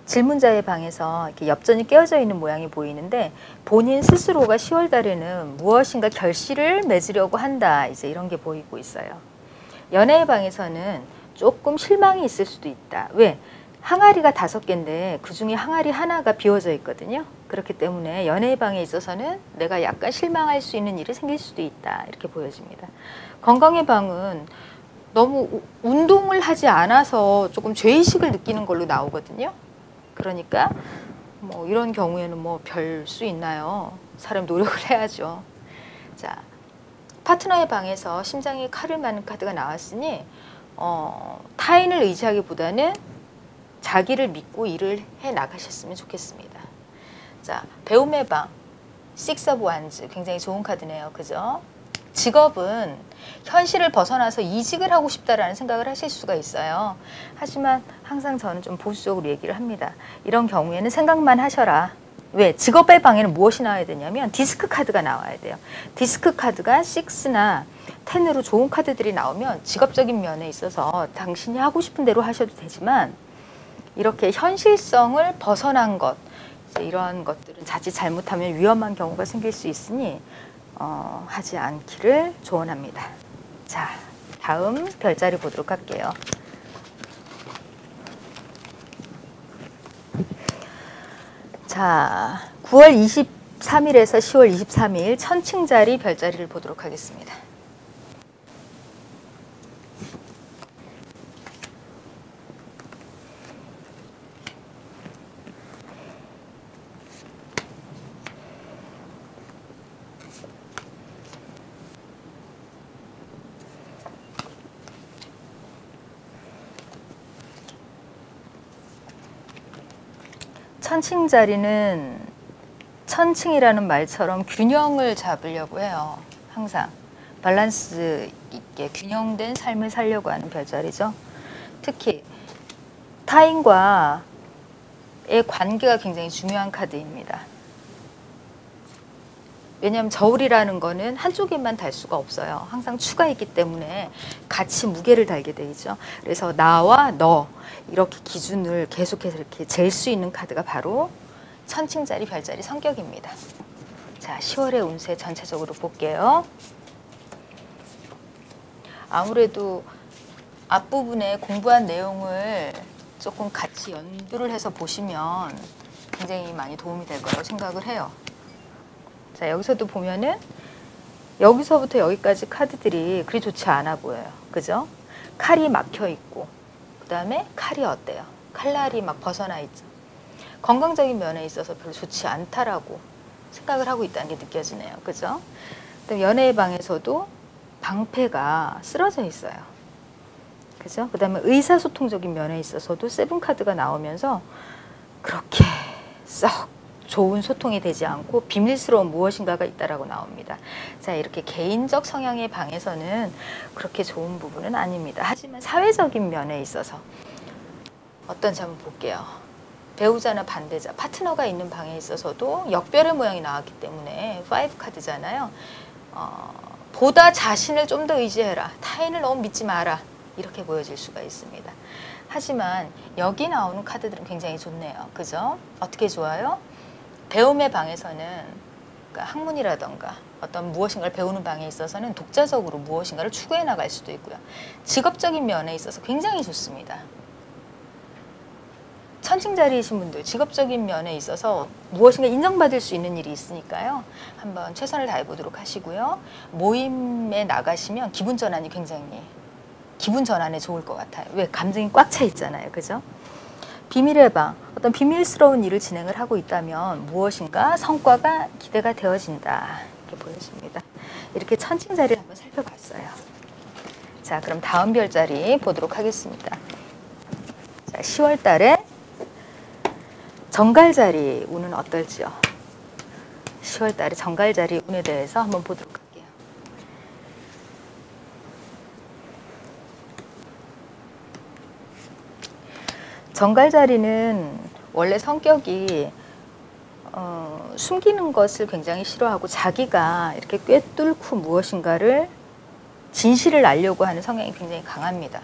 질문자의 방에서 이렇게 엽전이 깨어져 있는 모양이 보이는데 본인 스스로가 10월 달에는 무엇인가 결실을 맺으려고 한다. 이제 이런 게 보이고 있어요. 연애의 방에서는 조금 실망이 있을 수도 있다. 왜? 항아리가 5개인데 그중에 항아리 하나가 비워져 있거든요. 그렇기 때문에 연애의 방에 있어서는 내가 약간 실망할 수 있는 일이 생길 수도 있다. 이렇게 보여집니다. 건강의 방은 너무 운동을 하지 않아서 조금 죄의식을 느끼는 걸로 나오거든요. 그러니까 뭐 이런 경우에는 뭐 별 수 있나요? 사람 노력을 해야죠. 자, 파트너의 방에서 심장에 칼을 맞는 카드가 나왔으니 타인을 의지하기보다는 자기를 믿고 일을 해 나가셨으면 좋겠습니다. 자, 배움의 방, Six of Wands 굉장히 좋은 카드네요. 그죠? 직업은 현실을 벗어나서 이직을 하고 싶다라는 생각을 하실 수가 있어요. 하지만 항상 저는 좀 보수적으로 얘기를 합니다. 이런 경우에는 생각만 하셔라. 왜? 직업의 방에는 무엇이 나와야 되냐면 디스크 카드가 나와야 돼요. 디스크 카드가 6나 10으로 좋은 카드들이 나오면 직업적인 면에 있어서 당신이 하고 싶은 대로 하셔도 되지만 이렇게 현실성을 벗어난 것, 이러한 것들은 자칫 잘못하면 위험한 경우가 생길 수 있으니 하지 않기를 조언합니다. 자, 다음 별자리 보도록 할게요. 자, 9월 23일에서 10월 23일 천칭자리 별자리를 보도록 하겠습니다. 천칭자리는 천칭이라는 말처럼 균형을 잡으려고 해요. 항상 밸런스 있게 균형된 삶을 살려고 하는 별자리죠. 특히 타인과의 관계가 굉장히 중요한 카드입니다. 왜냐하면 저울이라는 거는 한쪽에만 달 수가 없어요. 항상 추가 있기 때문에 같이 무게를 달게 되죠. 그래서 나와 너 이렇게 기준을 계속해서 이렇게 잴 수 있는 카드가 바로 천칭자리 별자리 성격입니다. 자, 10월의 운세 전체적으로 볼게요. 아무래도 앞부분에 공부한 내용을 조금 같이 연구를 해서 보시면 굉장히 많이 도움이 될 거라고 생각을 해요. 자, 여기서도 보면은 여기서부터 여기까지 카드들이 그리 좋지 않아 보여요. 그죠? 칼이 막혀 있고 그 다음에 칼이 어때요? 칼날이 막 벗어나 있죠. 건강적인 면에 있어서 별로 좋지 않다라고 생각을 하고 있다는 게 느껴지네요. 그죠? 그다음에 연애의 방에서도 방패가 쓰러져 있어요. 그죠? 그 다음에 의사소통적인 면에 있어서도 세븐 카드가 나오면서 그렇게 썩 좋은 소통이 되지 않고 비밀스러운 무엇인가가 있다라고 나옵니다. 자, 이렇게 개인적 성향의 방에서는 그렇게 좋은 부분은 아닙니다. 하지만 사회적인 면에 있어서 어떤지 한번 볼게요. 배우자나 반대자, 파트너가 있는 방에 있어서도 역별의 모양이 나왔기 때문에 5 카드잖아요. 보다 자신을 좀 더 의지해라. 타인을 너무 믿지 마라. 이렇게 보여질 수가 있습니다. 하지만 여기 나오는 카드들은 굉장히 좋네요. 그죠? 어떻게 좋아요? 배움의 방에서는 그러니까 학문이라던가 어떤 무엇인가를 배우는 방에 있어서는 독자적으로 무엇인가를 추구해 나갈 수도 있고요. 직업적인 면에 있어서 굉장히 좋습니다. 천칭자리이신 분들 직업적인 면에 있어서 무엇인가 인정받을 수 있는 일이 있으니까요. 한번 최선을 다해 보도록 하시고요. 모임에 나가시면 기분 전환이 굉장히 기분 전환에 좋을 것 같아요. 왜? 감정이 꽉 차 있잖아요. 그죠? 비밀의 방, 어떤 비밀스러운 일을 진행을 하고 있다면 무엇인가 성과가 기대가 되어진다. 이렇게 보여집니다. 이렇게 천칭자리를 한번 살펴봤어요. 자, 그럼 다음 별자리 보도록 하겠습니다. 자, 10월 달에 정갈자리 운은 어떨지요? 10월 달에 정갈자리 운에 대해서 한번 보도록 할게요. 정갈자리는 원래 성격이 숨기는 것을 굉장히 싫어하고 자기가 이렇게 꿰뚫고 무엇인가를 진실을 알려고 하는 성향이 굉장히 강합니다.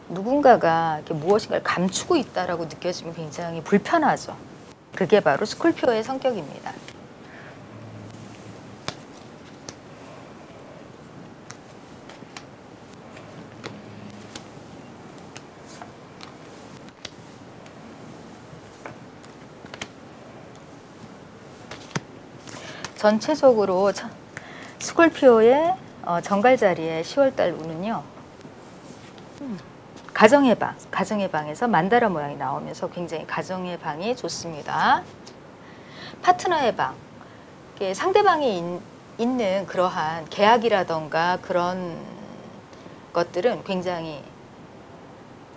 누군가가 이렇게 무엇인가를 감추고 있다라고 느껴지면 굉장히 불편하죠. 그게 바로 스콜피오의 성격입니다. 전체적으로 스콜피오의 정갈자리의 10월달 운은요. 가정의 방, 가정의 방에서 만다라 모양이 나오면서 굉장히 가정의 방이 좋습니다. 파트너의 방, 상대방이 있는 그러한 계약이라던가 그런 것들은 굉장히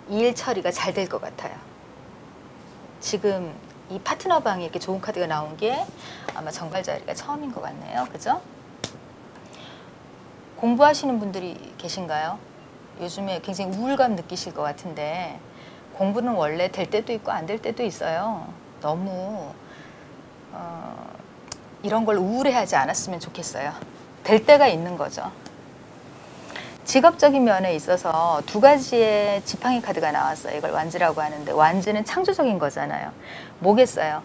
일 처리가 잘 될 것 같아요. 지금 이 파트너 방에 이렇게 좋은 카드가 나온 게 아마 정갈자리가 처음인 것 같네요. 그죠? 공부하시는 분들이 계신가요? 요즘에 굉장히 우울감 느끼실 것 같은데 공부는 원래 될 때도 있고 안 될 때도 있어요. 너무 이런 걸 우울해하지 않았으면 좋겠어요. 될 때가 있는 거죠. 직업적인 면에 있어서 두 가지의 지팡이 카드가 나왔어요. 이걸 완즈라고 하는데 완즈는 창조적인 거잖아요. 뭐겠어요?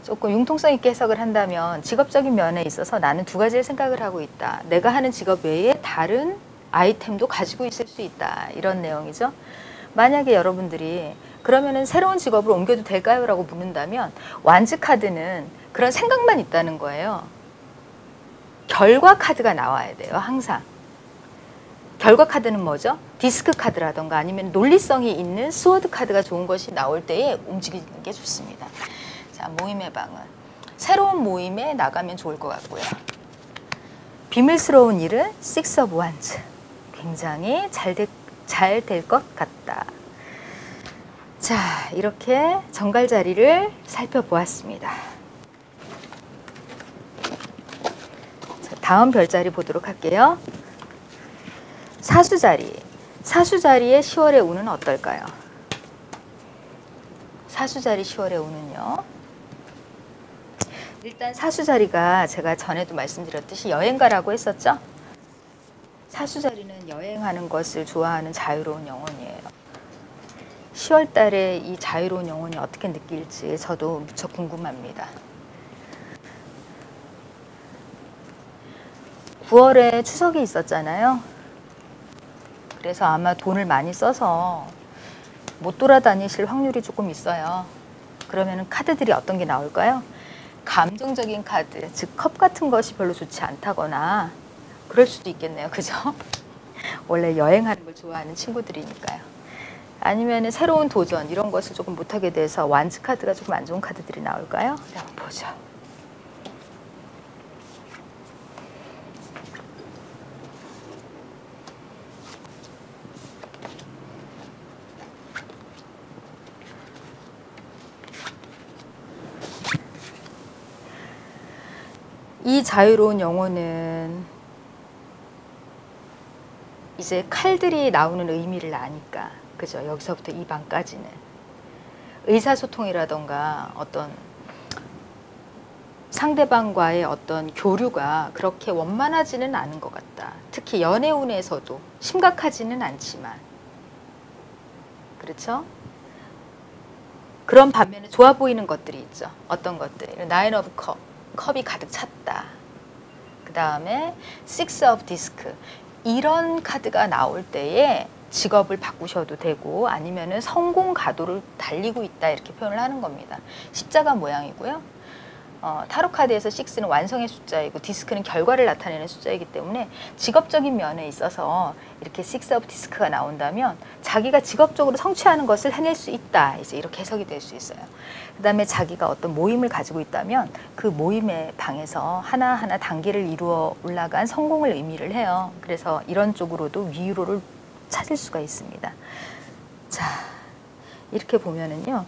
조금 융통성 있게 해석을 한다면 직업적인 면에 있어서 나는 두 가지를 생각을 하고 있다. 내가 하는 직업 외에 다른 아이템도 가지고 있을 수 있다. 이런 내용이죠. 만약에 여러분들이 그러면은 새로운 직업을 옮겨도 될까요? 라고 묻는다면 완즈 카드는 그런 생각만 있다는 거예요. 결과 카드가 나와야 돼요. 항상. 결과 카드는 뭐죠? 디스크 카드라던가 아니면 논리성이 있는 스워드 카드가 좋은 것이 나올 때에 움직이는 게 좋습니다. 자, 모임의 방은 새로운 모임에 나가면 좋을 것 같고요. 비밀스러운 일은 Six of Wands. 굉장히 잘 될 것 같다. 자, 이렇게 정갈자리를 살펴보았습니다. 자, 다음 별자리 보도록 할게요. 사수자리. 사수자리의 10월의 운은 어떨까요? 사수자리 10월의 운은요. 일단 사수자리가 제가 전에도 말씀드렸듯이 여행가라고 했었죠. 사수자리는 여행하는 것을 좋아하는 자유로운 영혼이에요. 10월 달에 이 자유로운 영혼이 어떻게 느낄지 저도 무척 궁금합니다. 9월에 추석이 있었잖아요. 그래서 아마 돈을 많이 써서 못 돌아다니실 확률이 조금 있어요. 그러면 카드들이 어떤 게 나올까요? 감정적인 카드, 즉 컵 같은 것이 별로 좋지 않다거나 그럴 수도 있겠네요. 그죠? 원래 여행하는 걸 좋아하는 친구들이니까요. 아니면 새로운 도전 이런 것을 조금 못하게 돼서 완즈 카드가 조금 안 좋은 카드들이 나올까요? 한번 보죠. 이 자유로운 영혼은 이제 칼들이 나오는 의미를 아니까, 그죠? 여기서부터 이 방까지는 의사소통이라던가 어떤 상대방과의 어떤 교류가 그렇게 원만하지는 않은 것 같다. 특히 연애운에서도 심각하지는 않지만. 그렇죠? 그런 반면에 좋아 보이는 것들이 있죠. 어떤 것들? 나인 오브 컵, 컵이 가득 찼다. 그 다음에 식스 오브 디스크. 이런 카드가 나올 때에 직업을 바꾸셔도 되고 아니면은 성공 가도를 달리고 있다 이렇게 표현을 하는 겁니다. 십자가 모양이고요. 타로 카드에서 6는 완성의 숫자이고 디스크는 결과를 나타내는 숫자이기 때문에 직업적인 면에 있어서 이렇게 6 오브 디스크가 나온다면 자기가 직업적으로 성취하는 것을 해낼 수 있다. 이제 이렇게 해석이 될 수 있어요. 그 다음에 자기가 어떤 모임을 가지고 있다면 그 모임의 방에서 하나하나 단계를 이루어 올라간 성공을 의미를 해요. 그래서 이런 쪽으로도 위로를 찾을 수가 있습니다. 자, 이렇게 보면은요.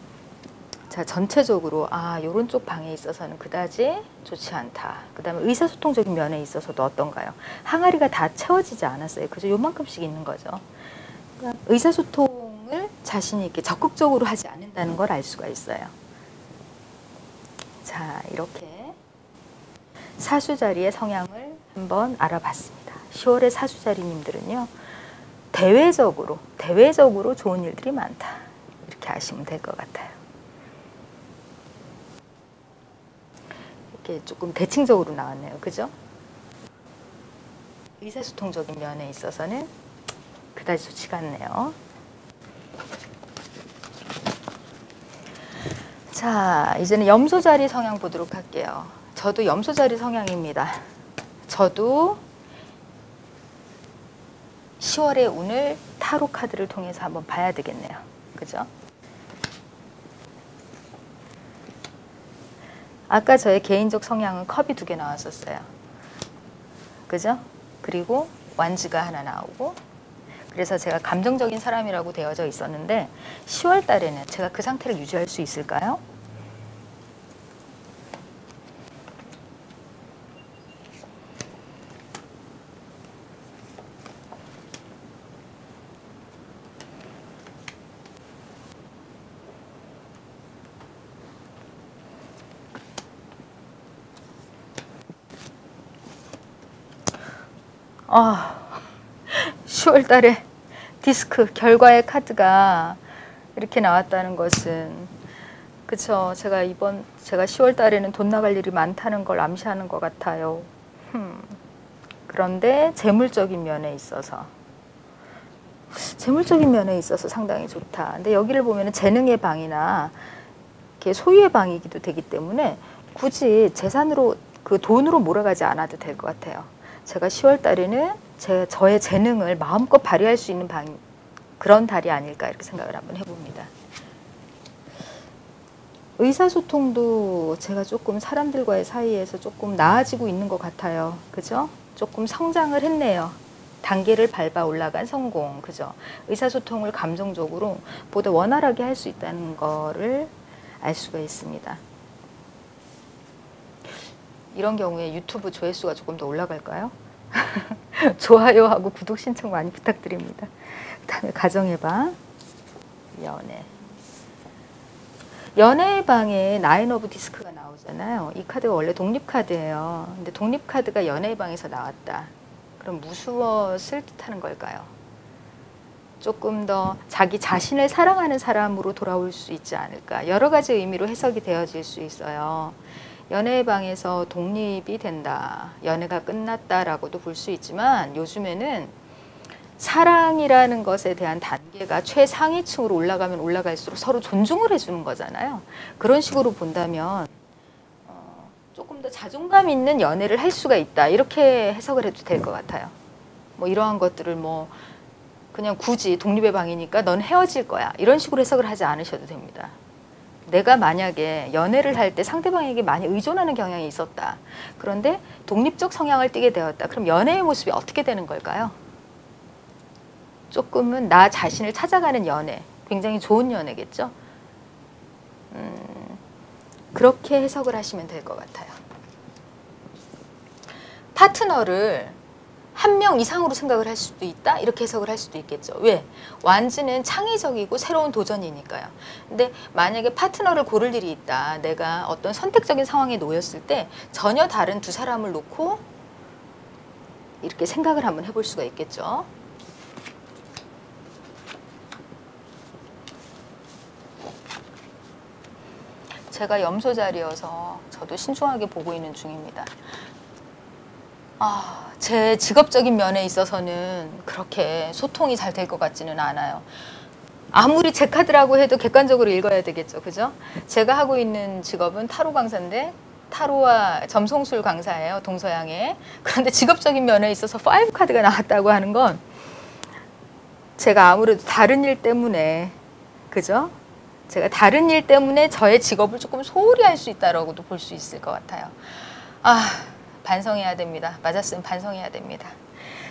자, 전체적으로 요런 쪽 방에 있어서는 그다지 좋지 않다. 그 다음에 의사소통적인 면에 있어서도 어떤가요? 항아리가 다 채워지지 않았어요. 그죠? 요만큼씩 있는 거죠. 그러니까 의사소통을 자신이 이렇게 적극적으로 하지 않는다는 걸 알 수가 있어요. 자, 이렇게 사수자리의 성향을 한번 알아봤습니다. 10월의 사수자리님들은요. 대외적으로 좋은 일들이 많다. 이렇게 아시면 될 것 같아요. 조금 대칭적으로 나왔네요. 그죠? 의사소통적인 면에 있어서는 그다지 좋지가 않네요. 자, 이제는 염소자리 성향 보도록 할게요. 저도 염소자리 성향입니다. 저도 10월의 운을 타로 카드를 통해서 한번 봐야 되겠네요. 그죠? 아까 저의 개인적 성향은 컵이 2개 나왔었어요. 그죠? 그리고 완즈가 하나 나오고 그래서 제가 감정적인 사람이라고 되어져 있었는데 10월 달에는 제가 그 상태를 유지할 수 있을까요? 아, 10월 달에 디스크 결과의 카드가 이렇게 나왔다는 것은 그쵸, 제가 10월 달에는 돈 나갈 일이 많다는 걸 암시하는 것 같아요. 그런데 재물적인 면에 있어서 상당히 좋다. 근데 여기를 보면은 재능의 방이나 이렇게 소유의 방이기도 되기 때문에 굳이 재산으로 그 돈으로 몰아가지 않아도 될 것 같아요. 제가 10월 달에는 저의 재능을 마음껏 발휘할 수 있는 그런 달이 아닐까 이렇게 생각을 한번 해봅니다. 의사소통도 제가 조금 사람들과의 사이에서 조금 나아지고 있는 것 같아요. 그죠? 조금 성장을 했네요. 단계를 밟아 올라간 성공. 그죠? 의사소통을 감정적으로 보다 원활하게 할 수 있다는 거를 알 수가 있습니다. 이런 경우에 유튜브 조회수가 조금 더 올라갈까요? 좋아요하고 구독 신청 많이 부탁드립니다. 그 다음에 가정의 방, 연애의 방에 나인 오브 디스크가 나오잖아요. 이 카드가 원래 독립카드예요. 근데 독립카드가 연애의 방에서 나왔다. 그럼 무엇을 뜻하는 걸까요? 조금 더 자기 자신을 사랑하는 사람으로 돌아올 수 있지 않을까. 여러 가지 의미로 해석이 되어질 수 있어요. 연애의 방에서 독립이 된다. 연애가 끝났다라고도 볼 수 있지만 요즘에는 사랑이라는 것에 대한 단계가 최상위층으로 올라가면 올라갈수록 서로 존중을 해주는 거잖아요. 그런 식으로 본다면 조금 더 자존감 있는 연애를 할 수가 있다. 이렇게 해석을 해도 될 것 같아요. 뭐 이러한 것들을 뭐 그냥 굳이 독립의 방이니까 넌 헤어질 거야. 이런 식으로 해석을 하지 않으셔도 됩니다. 내가 만약에 연애를 할 때 상대방에게 많이 의존하는 경향이 있었다. 그런데 독립적 성향을 띠게 되었다. 그럼 연애의 모습이 어떻게 되는 걸까요? 조금은 나 자신을 찾아가는 연애, 굉장히 좋은 연애겠죠? 그렇게 해석을 하시면 될 것 같아요. 파트너를 한 명 이상으로 생각을 할 수도 있다 이렇게 해석을 할 수도 있겠죠. 왜? 완즈는 창의적이고 새로운 도전이니까요. 근데 만약에 파트너를 고를 일이 있다, 내가 어떤 선택적인 상황에 놓였을 때 전혀 다른 두 사람을 놓고 이렇게 생각을 한번 해볼 수가 있겠죠. 제가 염소 자리여서 저도 신중하게 보고 있는 중입니다. 제 직업적인 면에 있어서는 그렇게 소통이 잘 될 것 같지는 않아요. 아무리 제 카드라고 해도 객관적으로 읽어야 되겠죠. 그죠? 제가 하고 있는 직업은 타로 강사인데 타로와 점성술 강사예요. 동서양에. 그런데 직업적인 면에 있어서 5 카드가 나왔다고 하는 건 제가 아무래도 다른 일 때문에, 그죠? 제가 다른 일 때문에 저의 직업을 조금 소홀히 할 수 있다라고도 볼 수 있을 것 같아요. 반성해야 됩니다. 맞았으면 반성해야 됩니다.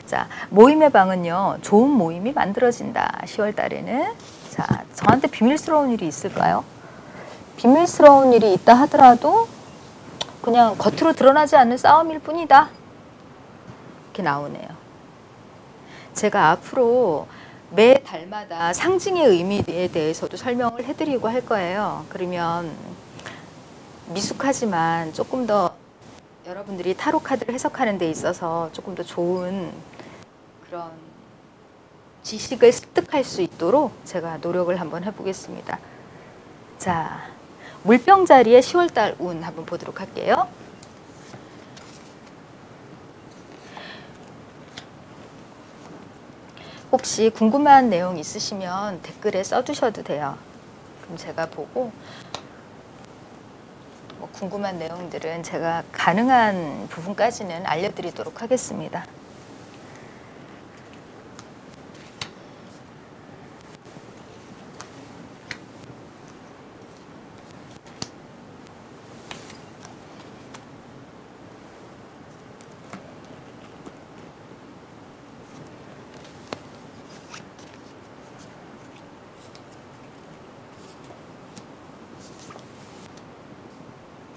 자, 모임의 방은요, 좋은 모임이 만들어진다. 10월 달에는. 자, 저한테 비밀스러운 일이 있을까요? 비밀스러운 일이 있다 하더라도 그냥 겉으로 드러나지 않는 싸움일 뿐이다. 이렇게 나오네요. 제가 앞으로 매 달마다 상징의 의미에 대해서도 설명을 해드리고 할 거예요. 그러면 미숙하지만 조금 더 여러분들이 타로 카드를 해석하는 데 있어서 조금 더 좋은 그런 지식을 습득할 수 있도록 제가 노력을 한번 해보겠습니다. 자, 물병 자리의 10월달 운 한번 보도록 할게요. 혹시 궁금한 내용 있으시면 댓글에 써두셔도 돼요. 그럼 제가 보고 궁금한 내용들은 제가 가능한 부분까지는 알려드리도록 하겠습니다.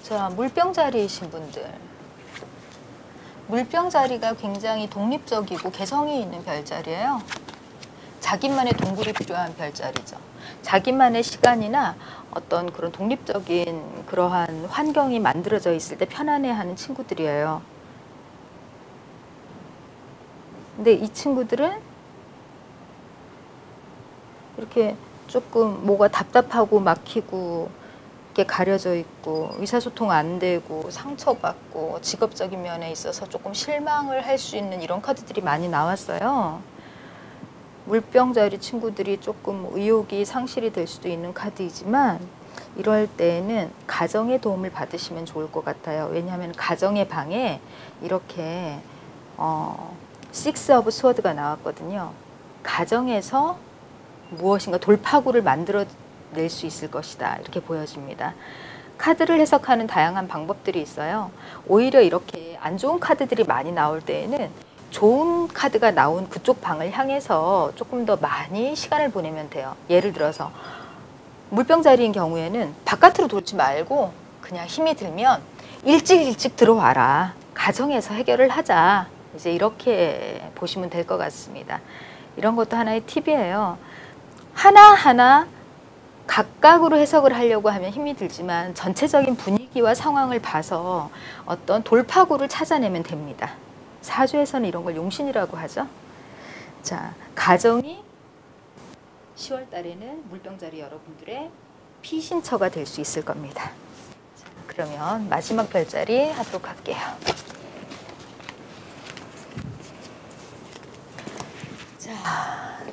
자, 물병 자리이신 분들, 물병 자리가 굉장히 독립적이고 개성이 있는 별자리예요. 자기만의 동굴이 필요한 별자리죠. 자기만의 시간이나 어떤 그런 독립적인 그러한 환경이 만들어져 있을 때 편안해하는 친구들이에요. 근데 이 친구들은 이렇게 조금 뭐가 답답하고 막히고 이렇게 가려져 있고 의사소통 안 되고 상처받고 직업적인 면에 있어서 조금 실망을 할 수 있는 이런 카드들이 많이 나왔어요. 물병 자리 친구들이 조금 의욕이 상실이 될 수도 있는 카드이지만 이럴 때에는 가정의 도움을 받으시면 좋을 것 같아요. 왜냐하면 가정의 방에 이렇게 식스 오브 스워드가 나왔거든요. 가정에서 무엇인가 돌파구를 만들어 낼 수 있을 것이다. 이렇게 보여집니다. 카드를 해석하는 다양한 방법들이 있어요. 오히려 이렇게 안 좋은 카드들이 많이 나올 때에는 좋은 카드가 나온 그쪽 방을 향해서 조금 더 많이 시간을 보내면 돼요. 예를 들어서 물병 자리인 경우에는 바깥으로 돌지 말고 그냥 힘이 들면 일찍 들어와라. 가정에서 해결을 하자. 이제 이렇게 보시면 될 것 같습니다. 이런 것도 하나의 팁이에요. 하나하나 각각으로 해석을 하려고 하면 힘이 들지만 전체적인 분위기와 상황을 봐서 어떤 돌파구를 찾아내면 됩니다. 사주에서는 이런 걸 용신이라고 하죠. 자, 가정이 10월 달에는 물병자리 여러분들의 피신처가 될 수 있을 겁니다. 자, 그러면 마지막 별자리 하도록 할게요. 자,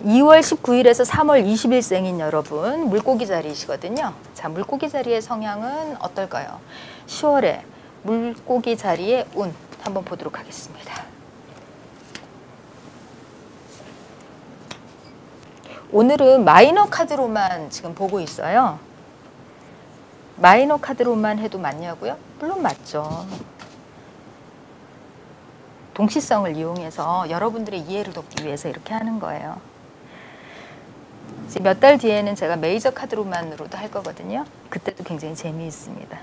2월 19일에서 3월 20일생인 여러분, 물고기 자리이시거든요. 자, 물고기 자리의 성향은 어떨까요? 10월에 물고기 자리의 운 한번 보도록 하겠습니다. 오늘은 마이너 카드로만 지금 보고 있어요. 마이너 카드로만 해도 맞냐고요? 물론 맞죠. 동시성을 이용해서 여러분들의 이해를 돕기 위해서 이렇게 하는 거예요. 몇 달 뒤에는 제가 메이저 카드로만으로도 할 거거든요. 그때도 굉장히 재미있습니다.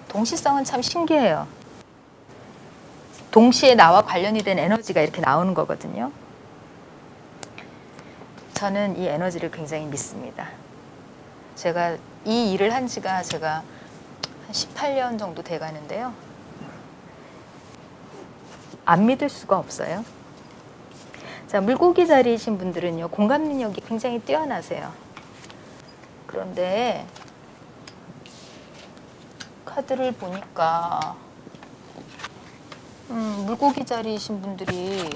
동시성은 참 신기해요. 동시에 나와 관련이 된 에너지가 이렇게 나오는 거거든요. 저는 이 에너지를 굉장히 믿습니다. 제가 이 일을 한 지가 제가 한 18년 정도 돼 가는데요. 안 믿을 수가 없어요. 자, 물고기 자리이신 분들은요, 공감 능력이 굉장히 뛰어나세요. 그런데 카드를 보니까 물고기 자리이신 분들이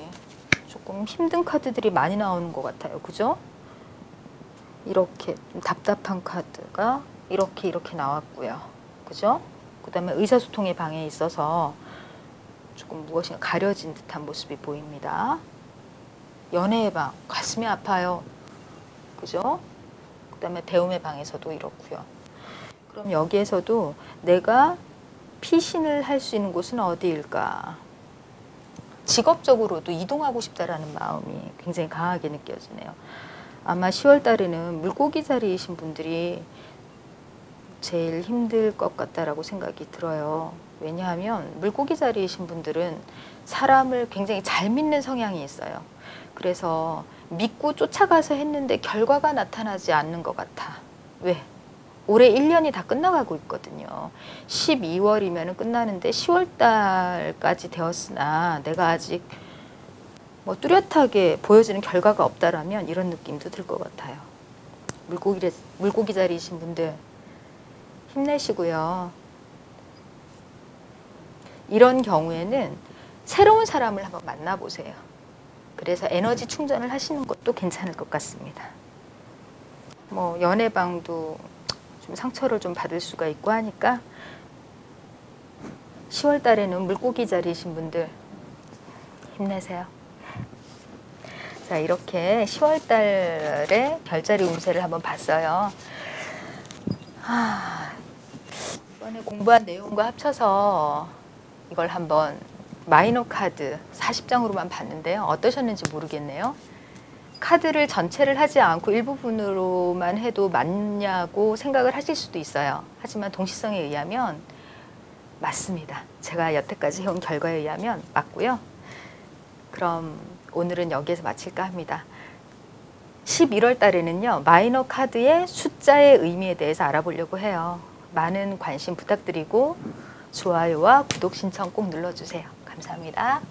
조금 힘든 카드들이 많이 나오는 것 같아요. 그죠? 이렇게 좀 답답한 카드가 이렇게 나왔고요. 그죠? 그 다음에 의사소통의 방해에 있어서 조금 무엇인가 가려진 듯한 모습이 보입니다. 연애의 방, 가슴이 아파요. 그죠? 그 다음에 배움의 방에서도 이렇고요. 그럼 여기에서도 내가 피신을 할 수 있는 곳은 어디일까? 직업적으로도 이동하고 싶다라는 마음이 굉장히 강하게 느껴지네요. 아마 10월 달에는 물고기 자리이신 분들이 제일 힘들 것 같다라고 생각이 들어요. 왜냐하면 물고기 자리이신 분들은 사람을 굉장히 잘 믿는 성향이 있어요. 그래서 믿고 쫓아가서 했는데 결과가 나타나지 않는 것 같아. 왜? 올해 1년이 다 끝나가고 있거든요. 12월이면 끝나는데 10월 달까지 되었으나 내가 아직 뭐 뚜렷하게 보여지는 결과가 없다라면 이런 느낌도 들 것 같아요. 물고기 자리이신 분들 힘내시고요. 이런 경우에는 새로운 사람을 한번 만나보세요. 그래서 에너지 충전을 하시는 것도 괜찮을 것 같습니다. 뭐 연애방도 좀 상처를 좀 받을 수가 있고 하니까 10월 달에는 물고기 자리이신 분들 힘내세요. 자, 이렇게 10월 달에 별자리 운세를 한번 봤어요. 이번에 공부한 내용과 합쳐서 이걸 한번 마이너 카드 40장으로만 봤는데요. 어떠셨는지 모르겠네요. 카드를 전체를 하지 않고 일부분으로만 해도 맞냐고 생각을 하실 수도 있어요. 하지만 동시성에 의하면 맞습니다. 제가 여태까지 해온 결과에 의하면 맞고요. 그럼 오늘은 여기에서 마칠까 합니다. 11월 달에는요, 마이너 카드의 숫자의 의미에 대해서 알아보려고 해요. 많은 관심 부탁드리고 좋아요와 구독 신청 꼭 눌러주세요. 감사합니다.